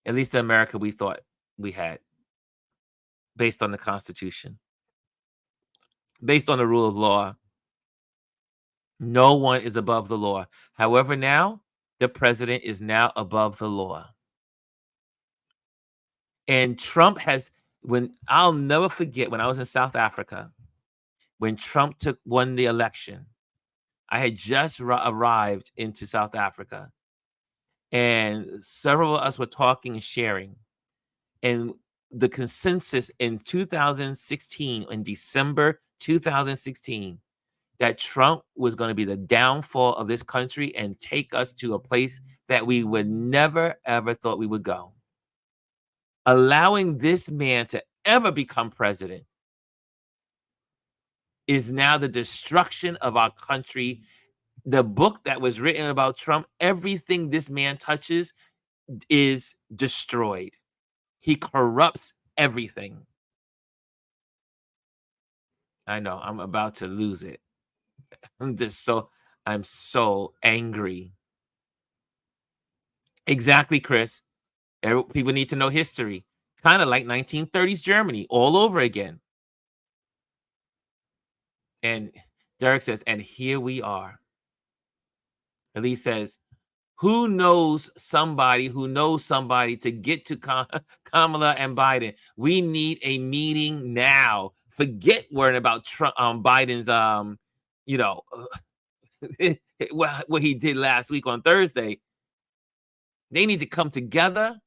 [SPEAKER 1] At least the America we thought we had, based on the Constitution, based on the rule of law. No one is above the law. However, now the president is now above the law. And Trump has, when I'll never forget when I was in South Africa, when Trump won the election, I had just arrived into South Africa, and several of us were talking and sharing. And the consensus in 2016, in December 2016, that Trump was going to be the downfall of this country and take us to a place that we would never, ever thought we would go. Allowing this man to ever become president is now the destruction of our country. The book that was written about Trump, everything this man touches is destroyed. He corrupts everything. I know, I'm about to lose it. I'm so angry. Exactly, Chris. People need to know history. Kind of like 1930s Germany all over again. And Derek says, and here we are. Elise says, who knows somebody to get to Kamala and Biden? We need a meeting now. Forget worrying about Trump, Biden's, what he did last week on Thursday. They need to come together.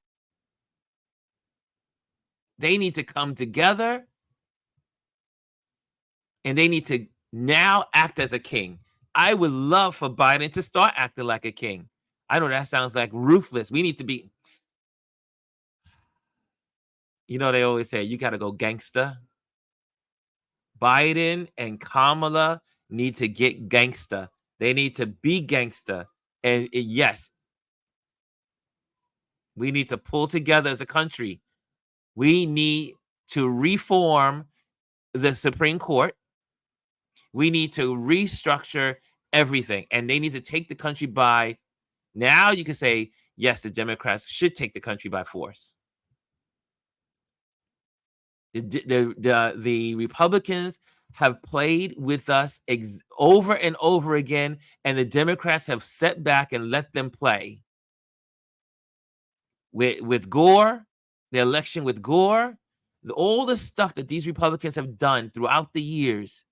[SPEAKER 1] They need to come together. And they need to now act as a king. I would love for Biden to start acting like a king. I know that sounds like ruthless. We need to be, they always say, you got to go gangster. Biden and Kamala need to get gangster. They need to be gangster. And yes, we need to pull together as a country. We need to reform the Supreme Court. We need to restructure everything. And they need to take the country by, now you can say, yes, the Democrats should take the country by force. The Republicans have played with us over and over again, and the Democrats have sat back and let them play. With Gore, the election with Gore, all the stuff that these Republicans have done throughout the years.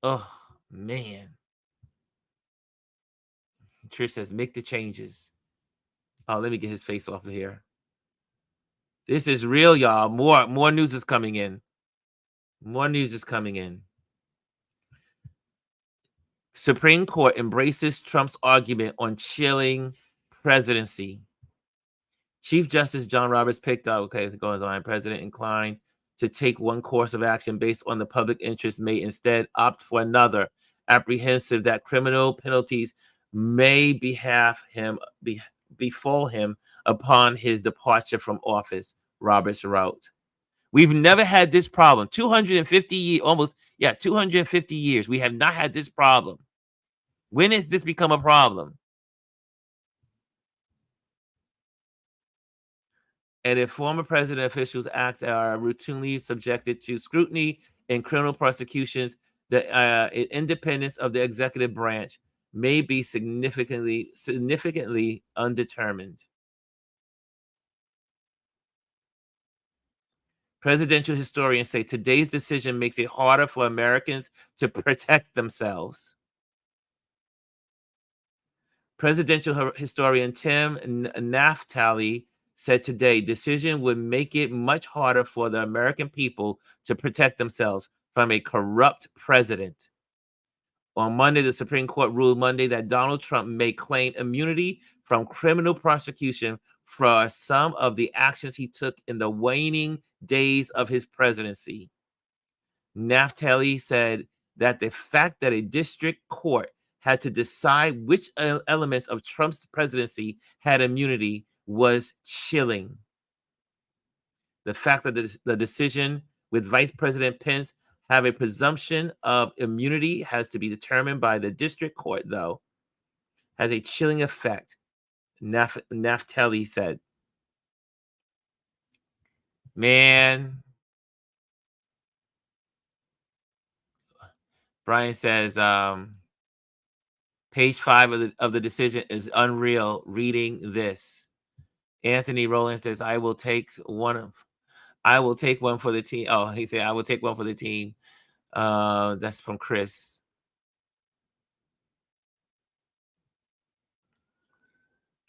[SPEAKER 1] Oh, man. Trish says, make the changes. Oh, let me get his face off of here. This is real, y'all. More news is coming in. More news is coming in. Supreme Court embraces Trump's argument on chilling presidency. Chief Justice John Roberts picked up, it goes on, President inclined to take one course of action based on the public interest may instead opt for another, apprehensive that criminal penalties may befall him upon his departure from office, Roberts wrote. We've never had this problem. 250 years. We have not had this problem. When has this become a problem? And if former president officials' acts are routinely subjected to scrutiny in criminal prosecutions, the independence of the executive branch may be significantly undetermined. Presidential historians say today's decision makes it harder for Americans to protect themselves. Presidential historian Tim Naftali said today, decision would make it much harder for the American people to protect themselves from a corrupt president. On Monday, the Supreme Court ruled Monday that Donald Trump may claim immunity from criminal prosecution for some of the actions he took in the waning days of his presidency. Naftali said that the fact that a district court had to decide which elements of Trump's presidency had immunity was chilling. The fact that the decision with Vice President Pence have a presumption of immunity has to be determined by the district court, though, has a chilling effect, Naftali said. Man, Brian says, page 5 of the decision is unreal reading this. Anthony Rowland says, I will take one for the team. Oh, he said, I will take one for the team. That's from Chris.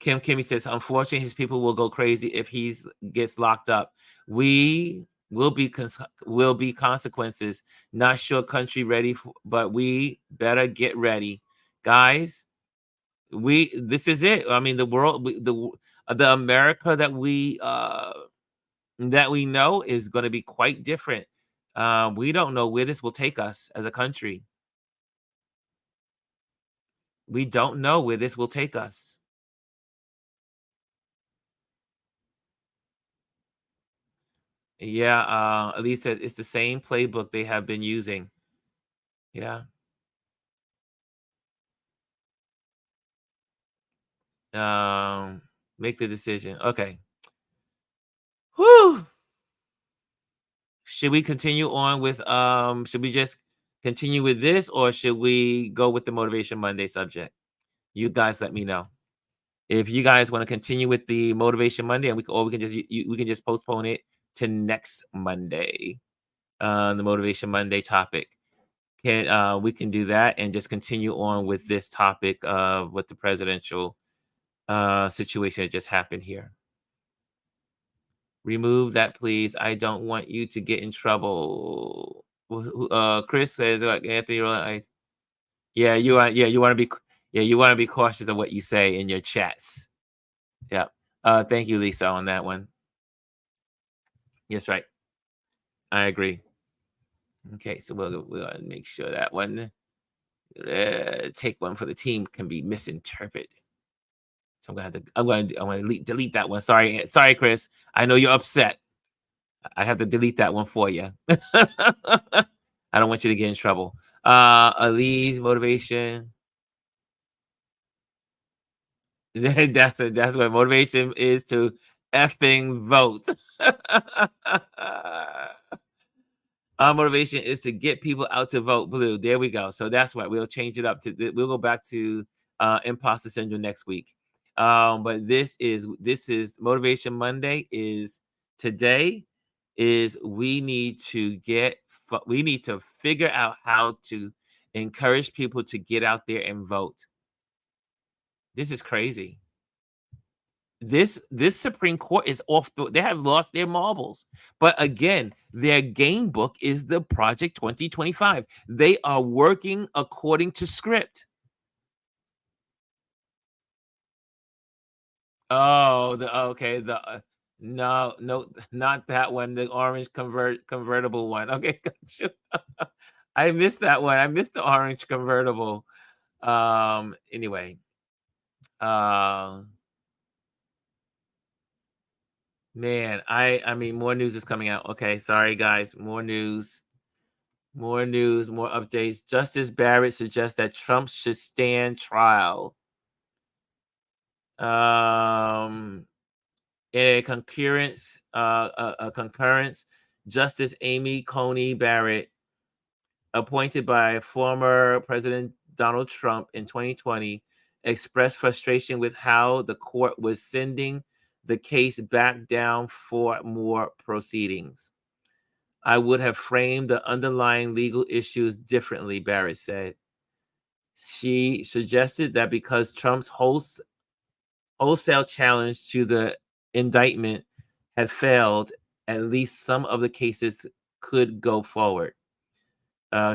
[SPEAKER 1] Kimmy says, unfortunately, his people will go crazy if he gets locked up. We will be consequences. Not sure country ready, but we better get ready, guys. This is it. I mean, the world, the America that we know is going to be quite different. We don't know where this will take us as a country. We don't know where this will take us. Yeah, Elise said it's the same playbook they have been using. Yeah. Make the decision. Okay. Whew. Should we continue on with should we just continue with this, or should we go with the Motivation Monday subject? You guys let me know. If you guys want to continue with the Motivation Monday, and we can just postpone it to next Monday. The Motivation Monday topic. We can do that and just continue on with this topic of what the presidential situation that just happened here. Remove that, please. I don't want you to get in trouble. Chris says, Anthony, you want to be cautious of what you say in your chats. Yeah. Thank you, Lisa, on that one. Yes, right. I agree. Okay, so we'll make sure that one take one for the team can be misinterpreted. So I'm going to delete that one. Sorry, Chris. I know you're upset. I have to delete that one for you. I don't want you to get in trouble. Ali's motivation. That's what motivation is, to effing vote. Our motivation is to get people out to vote blue. There we go. So that's why we'll change it up we'll go back to imposter syndrome next week. But this is Motivation Monday is today is we need to figure out how to encourage people to get out there and vote. This is crazy. This Supreme Court is they have lost their marbles. But again, their game book is the Project 2025. They are working according to script. Oh, no, not that one. The orange convertible one. Okay, gotcha. I missed that one. I missed the orange convertible. Anyway. Man, I mean, more news is coming out. Okay, sorry guys, more news, more updates. Justice Barrett suggests that Trump should stand trial. In a concurrence, Justice Amy Coney Barrett, appointed by former President Donald Trump in 2020, expressed frustration with how the court was sending the case back down for more proceedings. I would have framed the underlying legal issues differently, Barrett said. She suggested that because Trump's wholesale challenge to the indictment had failed, at least some of the cases could go forward.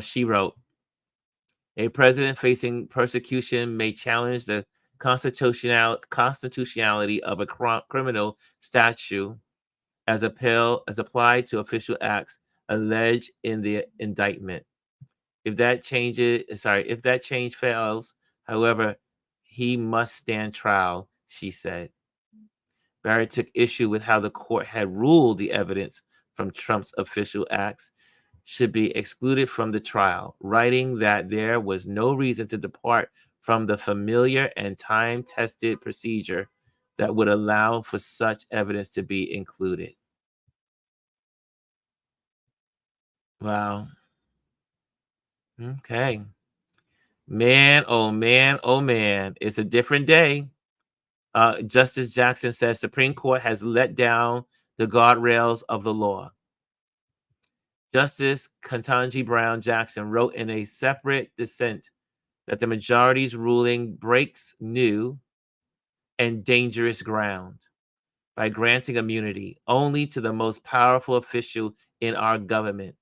[SPEAKER 1] She wrote, a president facing persecution may challenge the constitutionality of a criminal statute as applied to official acts alleged in the indictment. If that change fails, however, he must stand trial, she said. Barrett took issue with how the court had ruled the evidence from Trump's official acts should be excluded from the trial, writing that there was no reason to depart from the familiar and time-tested procedure that would allow for such evidence to be included. Wow. Okay. Man, oh man, oh man. It's a different day. Justice Jackson says Supreme Court has let down the guardrails of the law. Justice Ketanji Brown Jackson wrote in a separate dissent that the majority's ruling breaks new and dangerous ground by granting immunity only to the most powerful official in our government.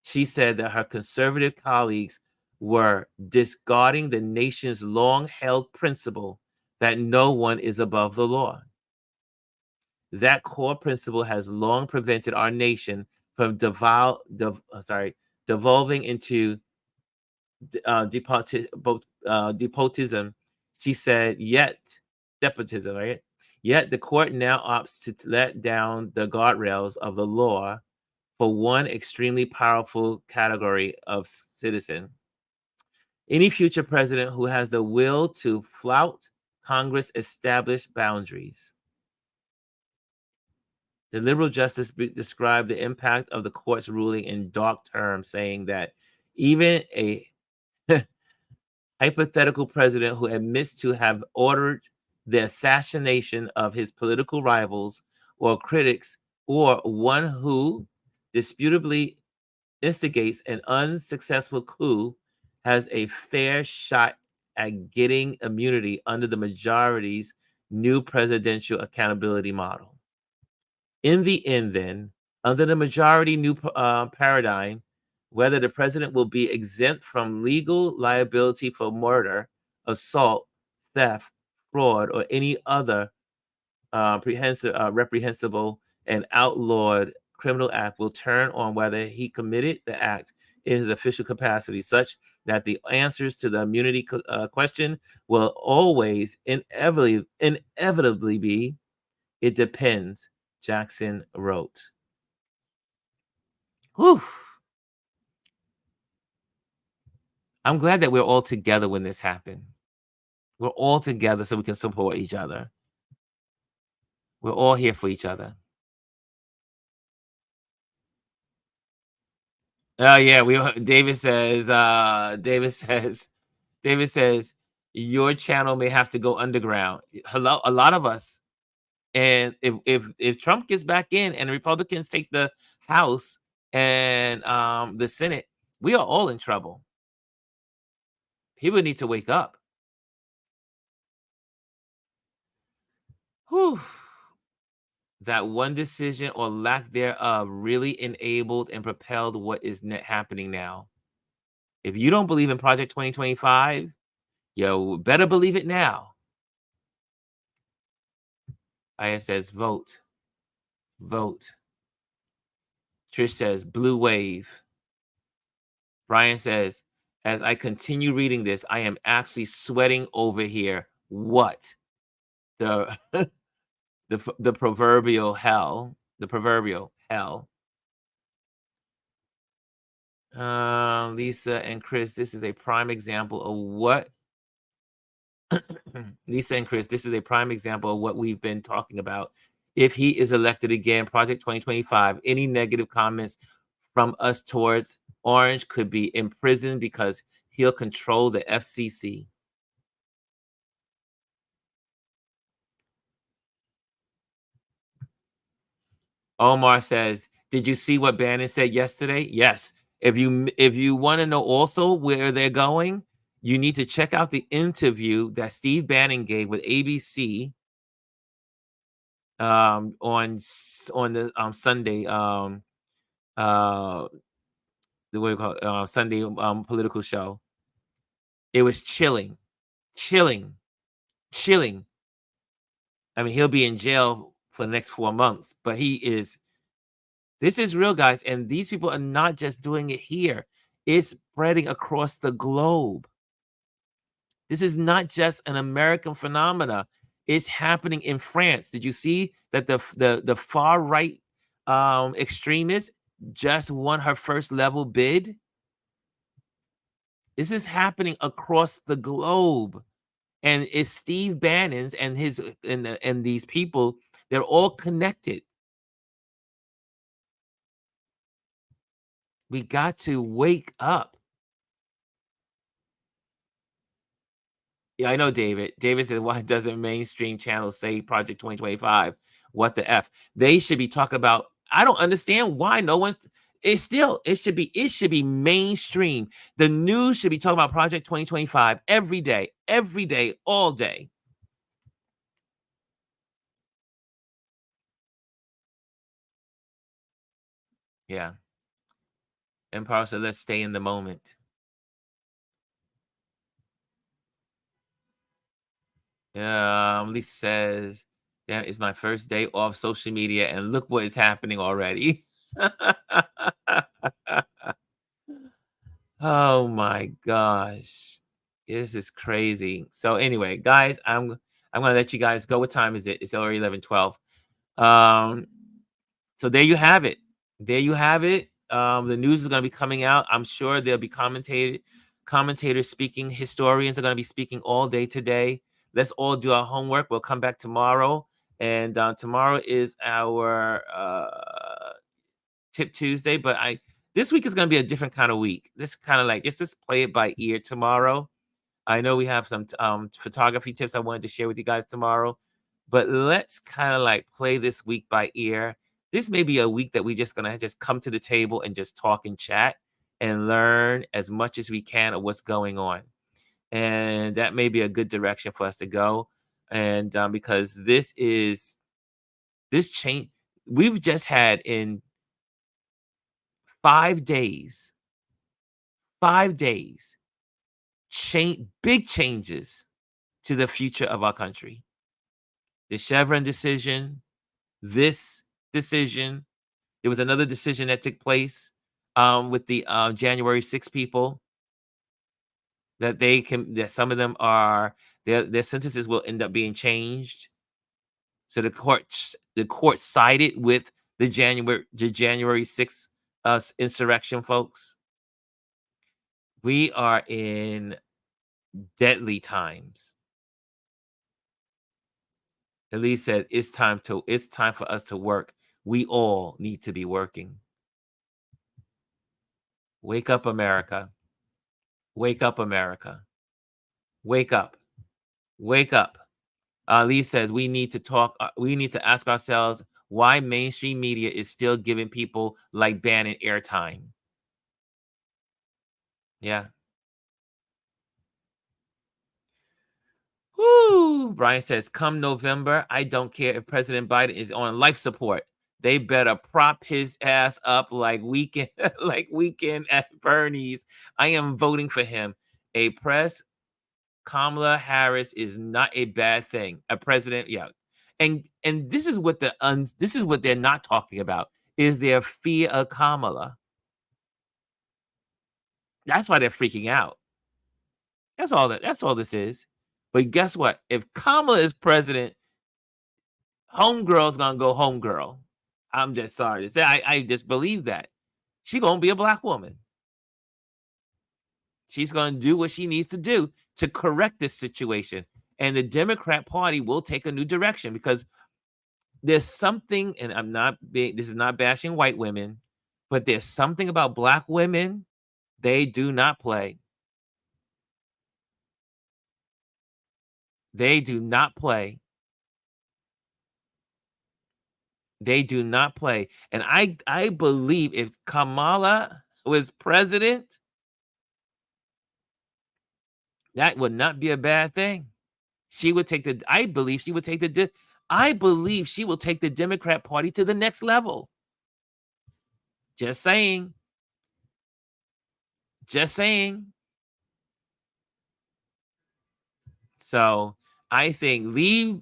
[SPEAKER 1] She said that her conservative colleagues were discarding the nation's long-held principle that no one is above the law. That core principle has long prevented our nation from devolving into despotism. She said, yet despotism, right? Yet the court now opts to let down the guardrails of the law for one extremely powerful category of citizen. Any future president who has the will to flout Congress' established boundaries. The liberal justice described the impact of the court's ruling in dark terms, saying that even a hypothetical president who admits to have ordered the assassination of his political rivals or critics, or one who disputably instigates an unsuccessful coup, has a fair shot at getting immunity under the majority's new presidential accountability model. In the end, then, under the majority new paradigm, whether the president will be exempt from legal liability for murder, assault, theft, fraud, or any other reprehensible and outlawed criminal act will turn on whether he committed the act in his official capacity, such that the answers to the immunity question will always inevitably be, it depends, Jackson wrote. Whew. I'm glad that we're all together when this happened. We're all together so we can support each other. We're all here for each other. Oh yeah, David says, your channel may have to go underground. Hello, a lot of us. And if Trump gets back in and the Republicans take the House and the Senate, we are all in trouble. People need to wake up. Whew. That one decision or lack thereof really enabled and propelled what is happening now. If you don't believe in Project 2025, you better believe it now. Aya says, vote. Vote. Trish says, blue wave. Brian says, as I continue reading this, I am actually sweating over here. What? The the proverbial hell. The proverbial hell. Lisa and Chris, this is a prime example of what Lisa and Chris, this is a prime example of what we've been talking about. If he is elected again, Project 2025, any negative comments from us towards Orange could be imprisoned because he'll control the FCC. Omar says, did you see what Bannon said yesterday? Yes. If you want to know also where they're going, you need to check out the interview that Steve Bannon gave with ABC on the Sunday the way we call it, Sunday political show. It was chilling. I mean, he'll be in jail for the next 4 months, but this is real, guys. And these people are not just doing it here. It's spreading across the globe. This is not just an American phenomena. It's happening in France. Did you see that the far right extremists just won her first level bid. This is happening across the globe. And it's Steve Bannon's and his and these people, they're all connected. We got to wake up. Yeah, I know, David. David said, why doesn't mainstream channels say Project 2025? What the F? They should be talking about. I don't understand why no one's it should be mainstream. The news should be talking about Project 2025 every day, all day. Yeah. Empire said, let's stay in the moment. Lisa says, "Damn, it's my first day off social media, and look what is happening already." Oh my gosh, this is crazy. So anyway, guys, I'm gonna let you guys go. What time is it? It's already 11:12. Um, so there you have it. There you have it. The news is gonna be coming out. I'm sure there'll be commentators speaking. Historians are gonna be speaking all day today. Let's all do our homework. We'll come back tomorrow, and tomorrow is our Tip Tuesday. But this week is going to be a different kind of week. This kind of like just play it by ear tomorrow. I know we have some photography tips I wanted to share with you guys tomorrow, but let's kind of like play this week by ear. This may be a week that we just gonna just come to the table and just talk and chat and learn as much as we can of what's going on. And that may be a good direction for us to go. And because this change we've just had in 5 days, 5 days, big changes to the future of our country. The Chevron decision, this decision, there was another decision that took place with the January 6 people that some of them are their sentences will end up being changed. So the court sided with the January 6th insurrection, folks. We are in deadly times. Elise said it's time for us to work. We all need to be working. Wake up, America. Wake up, America. Wake up. Wake up. Lee says we need to ask ourselves why mainstream media is still giving people like Bannon airtime. Yeah. Woo! Brian says, come November, I don't care if President Biden is on life support. They better prop his ass up like weekend at Bernie's. I am voting for him. A press Kamala Harris is not a bad thing. A president, yeah. And this is what they're not talking about is their fear of Kamala. That's why they're freaking out. That's all this is. But guess what? If Kamala is president, homegirl's gonna go homegirl. I'm just sorry to say. I just believe that. She's gonna be a black woman. She's gonna do what she needs to do to correct this situation. And the Democrat Party will take a new direction because there's something, and this is not bashing white women, but there's something about black women they do not play. They do not play. They do not play. And I believe if Kamala was president, that would not be a bad thing. I believe she will take the Democrat Party to the next level. Just saying. Just saying. So I think leave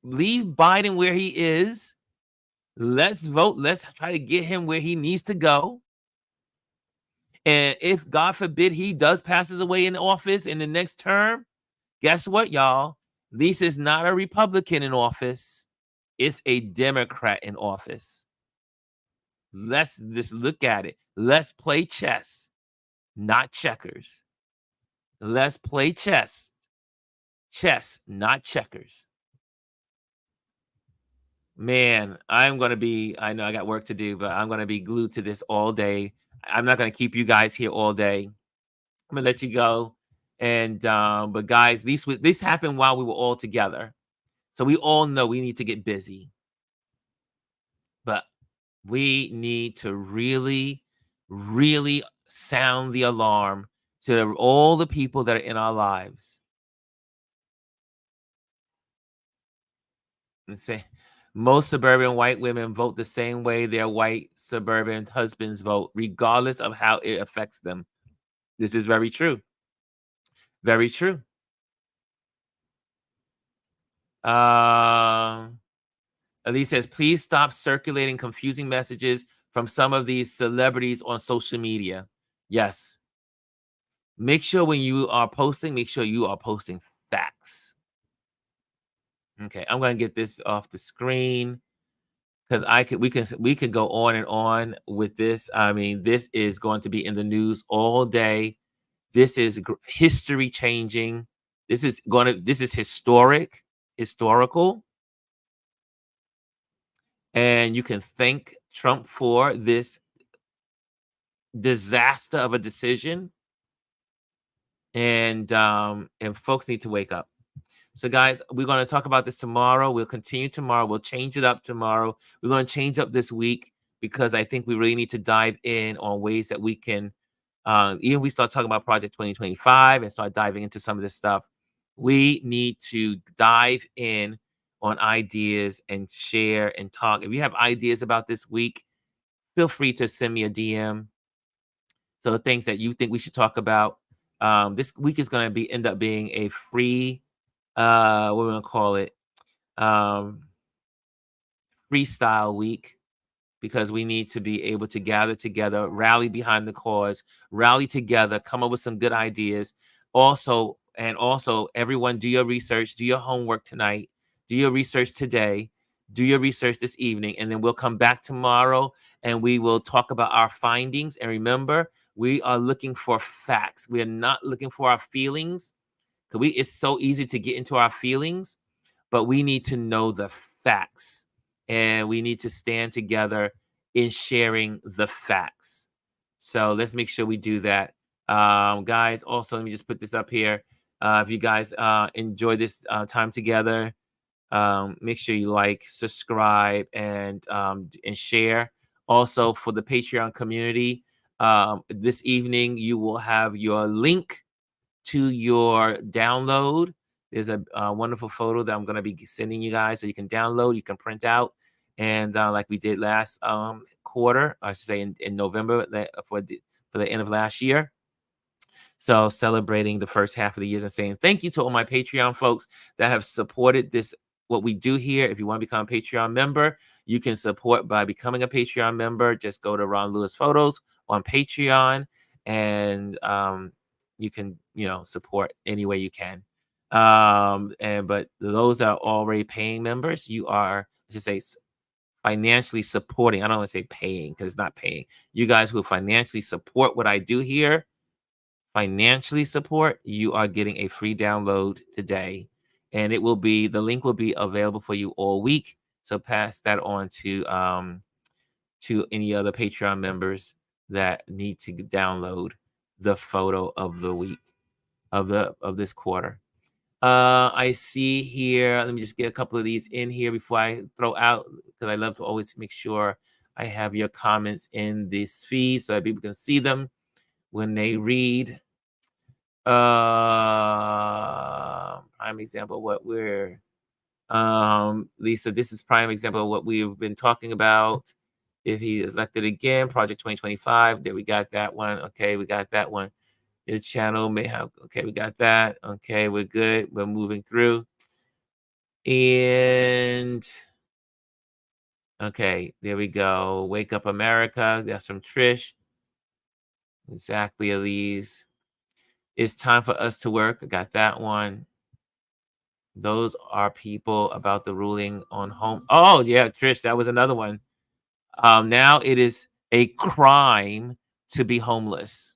[SPEAKER 1] Biden where he is. Let's vote. Let's try to get him where he needs to go. And if God forbid he does passes away in office in the next term, guess what, y'all? At least it's not a Republican in office. It's a Democrat in office. Let's just look at it. Let's play chess, not checkers. Let's play chess. Chess, not checkers. Man, I know I got work to do, but I'm gonna be glued to this all day. I'm not gonna keep you guys here all day. I'm gonna let you go. And but guys, this happened while we were all together. So we all know we need to get busy. But we need to really, really sound the alarm to all the people that are in our lives and say, most suburban white women vote the same way their white suburban husbands vote, regardless of how it affects them. This is very true. Very true. Um, Elise says, please stop circulating confusing messages from some of these celebrities on social media. Yes. Make sure when you are posting, make sure you are posting facts. Okay, I'm gonna get this off the screen because we could go on and on with this. I mean, this is going to be in the news all day. This is history changing. This is historical, and you can thank Trump for this disaster of a decision. And folks need to wake up. So, guys, we're going to talk about this tomorrow. We'll continue tomorrow. We'll change it up tomorrow. We're going to change up this week because I think we really need to dive in on ways that we can, even we start talking about Project 2025 and start diving into some of this stuff. We need to dive in on ideas and share and talk. If you have ideas about this week, feel free to send me a DM. So things that you think we should talk about. This week is going to end up being a free what we're gonna call it, um, freestyle week because we need to be able to gather together, rally behind the cause, rally together, come up with some good ideas. Also, everyone do your research, do your homework tonight, do your research today, do your research this evening, and then we'll come back tomorrow and we will talk about our findings. And remember, we are looking for facts. We are not looking for our feelings. It's so easy to get into our feelings, but we need to know the facts and we need to stand together in sharing the facts. So let's make sure we do that. Guys, also, let me just put this up here. If you guys enjoy this time together, make sure you like, subscribe, and share. Also, for the Patreon community, this evening you will have your link to your download. There's a wonderful photo that I'm going to be sending you guys so you can download, you can print out. And like we did last quarter, I should say in November for the end of last year. So celebrating the first half of the year and saying thank you to all my Patreon folks that have supported this, what we do here. If you want to become a Patreon member, you can support by becoming a Patreon member. Just go to Ron Lewis Photos on Patreon and you can, support any way you can. But those that are already paying members, you are, I should say, financially supporting. I don't want to say paying because it's not paying. You guys who financially support what I do here, financially support, you are getting a free download today. And the link will be available for you all week. So pass that on to any other Patreon members that need to download the photo of the week of this quarter. I see here. Let me just get a couple of these in here before I throw out, because I love to always make sure I have your comments in this feed so that people can see them when they read. Prime example of what we're Lisa, this is prime example of what we've been talking about. If he is elected again, Project 2025. There, we got that one. Okay, we got that one. Your channel may have, okay, we got that. Okay, we're good. We're moving through. And okay, there we go. Wake Up America. That's from Trish. Exactly, Elise. It's time for us to work. I got that one. Those are people about the ruling on home. Oh, yeah, Trish, that was another one. Now it is a crime to be homeless.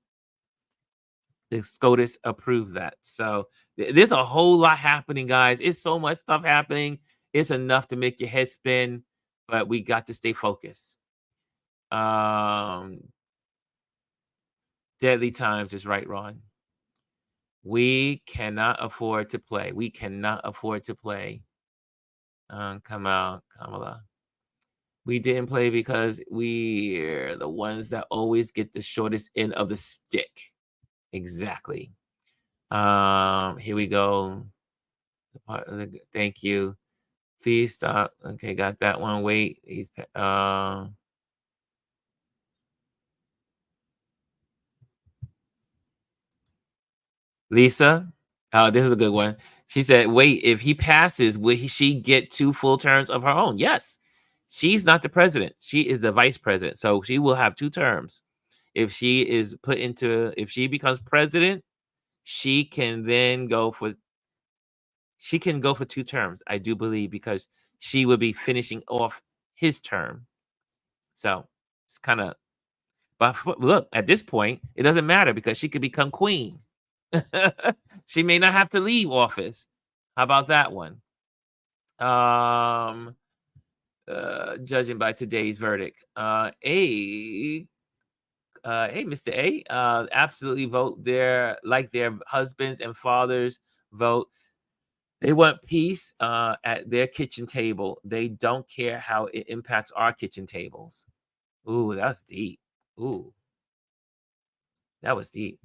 [SPEAKER 1] The SCOTUS approved that. So there's a whole lot happening, guys. It's so much stuff happening. It's enough to make your head spin, but we got to stay focused. Um, Deadly times is right, Ron. We cannot afford to play. We cannot afford to play. Come out, Kamala. We didn't play because we're the ones that always get the shortest end of the stick. Exactly. Here we go. Thank you. Please stop. Okay, got that one. Wait. Lisa. Oh, this is a good one. She said, "Wait, if he passes, she get 2 full terms of her own?" Yes. She's not the president. She is the vice president. So she will have 2 terms. If she becomes president, she can then she can go for 2 terms, I do believe, because she would be finishing off his term. So it's kind of, but look, at this point, it doesn't matter because she could become queen. She may not have to leave office. How about that one? Um, Judging by today's verdict, hey, Mr. A, absolutely vote like their husbands and fathers vote. They want peace at their kitchen table. They don't care how it impacts our kitchen tables. Ooh, that's deep. Ooh, that was deep.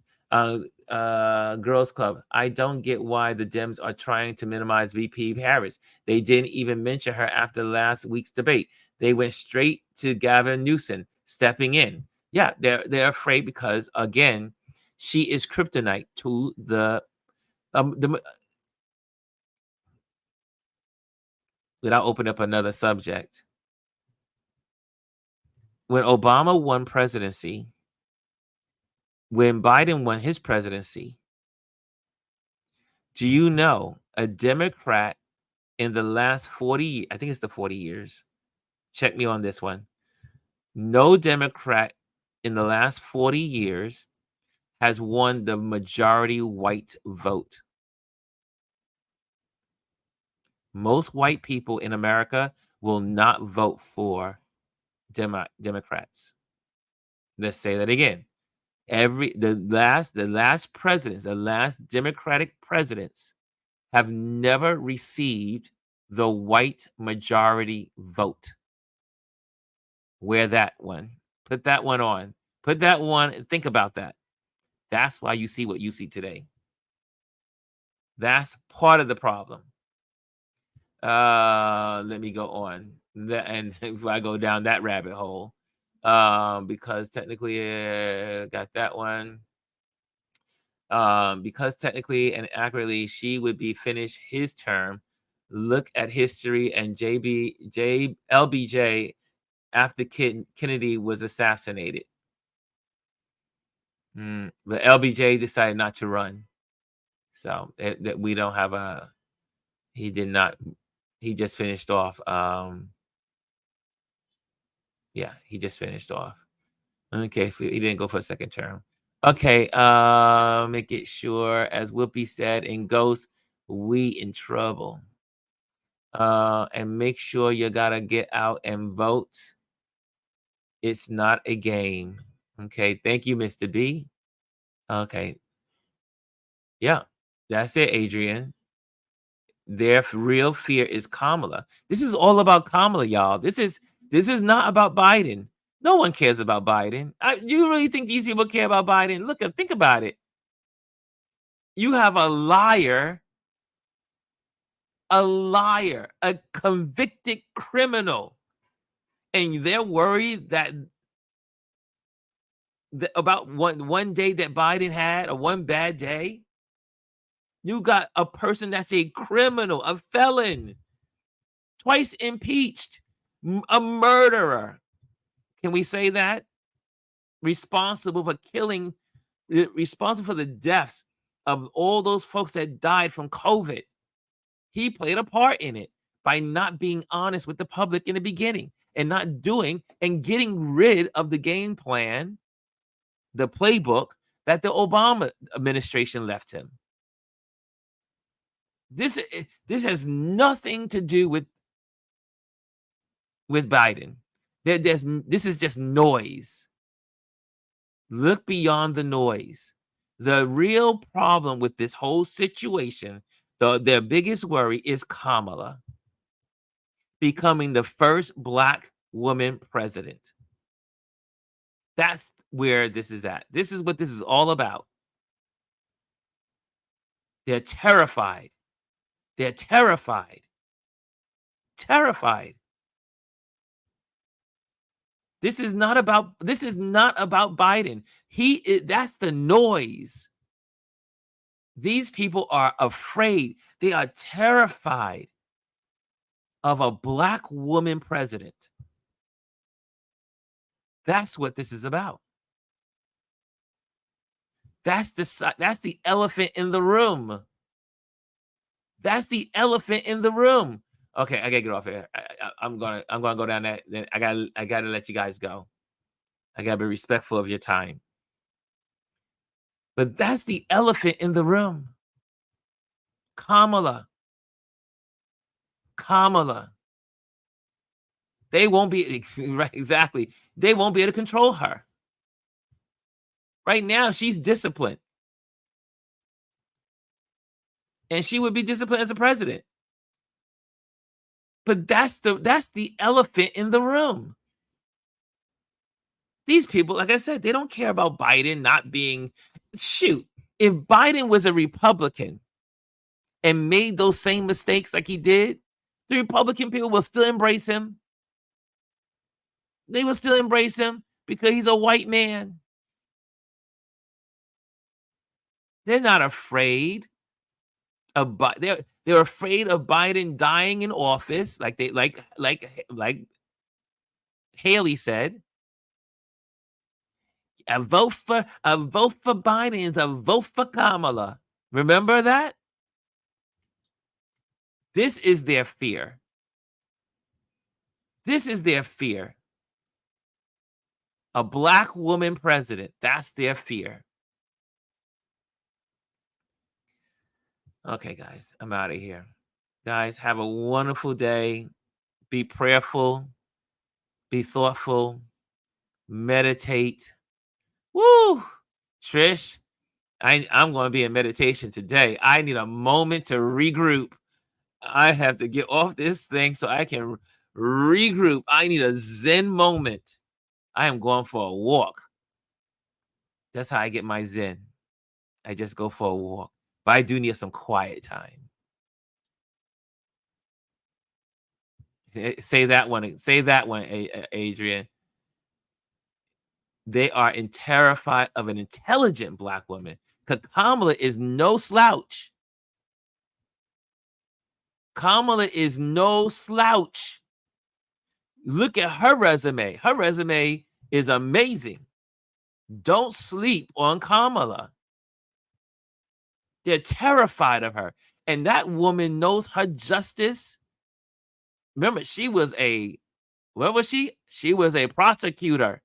[SPEAKER 1] Girls Club. I don't get why the Dems are trying to minimize VP Harris. They didn't even mention her after last week's debate. They went straight to Gavin Newsom stepping in. Yeah, they're afraid because again, she is kryptonite to the without opening up another subject. When Obama won presidency, when Biden won his presidency, do you know a Democrat in the last 40, I think it's the 40 years. Check me on this one. No Democrat in the last 40 years has won the majority white vote. Most white people in America will not vote for Democrats. Let's say that again. The last presidents, the last Democratic presidents have never received the white majority vote. Wear that one. Put that one on. Put that one and think about that. That's why you see what you see today. That's part of the problem. Let me go on. And if I go down that rabbit hole, because technically, got that one. Because technically and accurately, she would be finished his term. Look at history and LBJ after Kennedy was assassinated. But LBJ decided not to run. So that we don't have he did not, he just finished off. Yeah, he just finished off. Okay, he didn't go for a second term. Okay, make it sure, as Whoopi said in Ghost, we in trouble. And make sure you gotta get out and vote. It's not a game. Okay, thank you, Mr. B. Okay, yeah, that's it, Adrian. Their real fear is Kamala. This is all about Kamala, y'all. This is not about Biden. No one cares about Biden. You really think these people care about Biden? Think about it. You have a liar, a convicted criminal, and they're worried that about one day that Biden had, or one bad day. You got a person that's a criminal, a felon, twice impeached, a murderer. Can we say that? Responsible for killing, responsible for the deaths of all those folks that died from COVID. He played a part in it by not being honest with the public in the beginning. and not doing and getting rid of the game plan, the playbook that the Obama administration left him. This has nothing to do with Biden. This is just noise. Look beyond the noise. The real problem with this whole situation, their biggest worry is Kamala becoming the first Black woman president. That's where this is at. This is what this is all about. They're terrified. They're terrified. Terrified. This is not about Biden. That's the noise. These people are afraid. They are terrified of a Black woman president. That's what this is about. That's the elephant in the room. That's the elephant in the room. Okay, I gotta get off here. I'm gonna go down that. I gotta let you guys go. I gotta be respectful of your time. But that's the elephant in the room. Kamala. They won't be right, exactly. They won't be able to control her. Right now, she's disciplined. And she would be disciplined as a president. But that's the elephant in the room. These people, like I said, they don't care about Biden not being. Shoot, if Biden was a Republican and made those same mistakes like he did, the Republican people will still embrace him. They will still embrace him because he's a white man. They're not afraid of they're afraid of Biden dying in office, like Haley said. A vote for Biden is a vote for Kamala. Remember that? This is their fear. This is their fear. A Black woman president. That's their fear. Okay, guys, I'm out of here. Guys, have a wonderful day. Be prayerful. Be thoughtful. Meditate. Woo! Trish, I'm going to be in meditation today. I need a moment to regroup. I have to get off this thing so I can regroup. I need a Zen moment. I am going for a walk. That's how I get my Zen. I just go for a walk. But I do need some quiet time. Say that one. Say that one, Adrian. They are terrified of an intelligent Black woman. Because Kamala is no slouch. Kamala is no slouch. Look at her resume. Her resume is amazing. Don't sleep on Kamala. They're terrified of her. And that woman knows her justice. Remember, she was what was she? She was a prosecutor.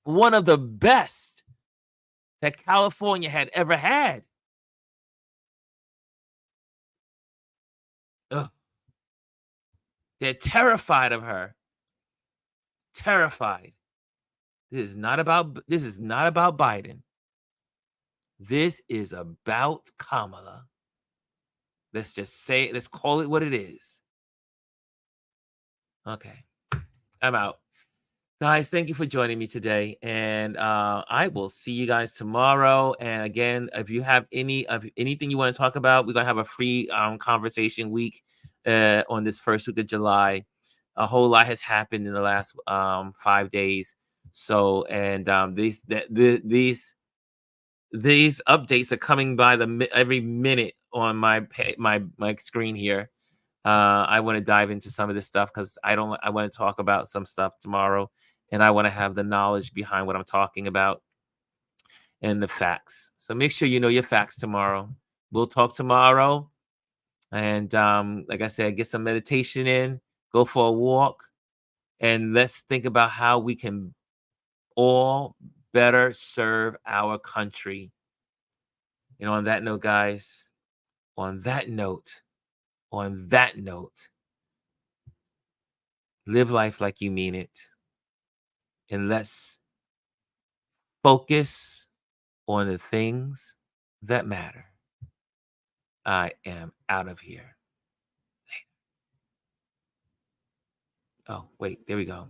[SPEAKER 1] One of the best that California had ever had. Ugh. They're terrified of her. Terrified. This is not about Biden. This is about Kamala. Let's call it what it is. Okay. I'm out. Guys, thank you for joining me today. And I will see you guys tomorrow. And again, if you have anything you want to talk about, we're going to have a free conversation week on this first week of July. A whole lot has happened in the last 5 days. So, and these updates are coming by every minute on my screen here. I want to dive into some of this stuff because I want to talk about some stuff tomorrow, and I want to have the knowledge behind what I'm talking about and the facts. So make sure you know your facts tomorrow. We'll talk tomorrow. And like I said, get some meditation in, go for a walk, and let's think about how we can all better serve our country. On that note, guys, on that note, live life like you mean it. And let's focus on the things that matter. I am out of here. Oh, wait, there we go.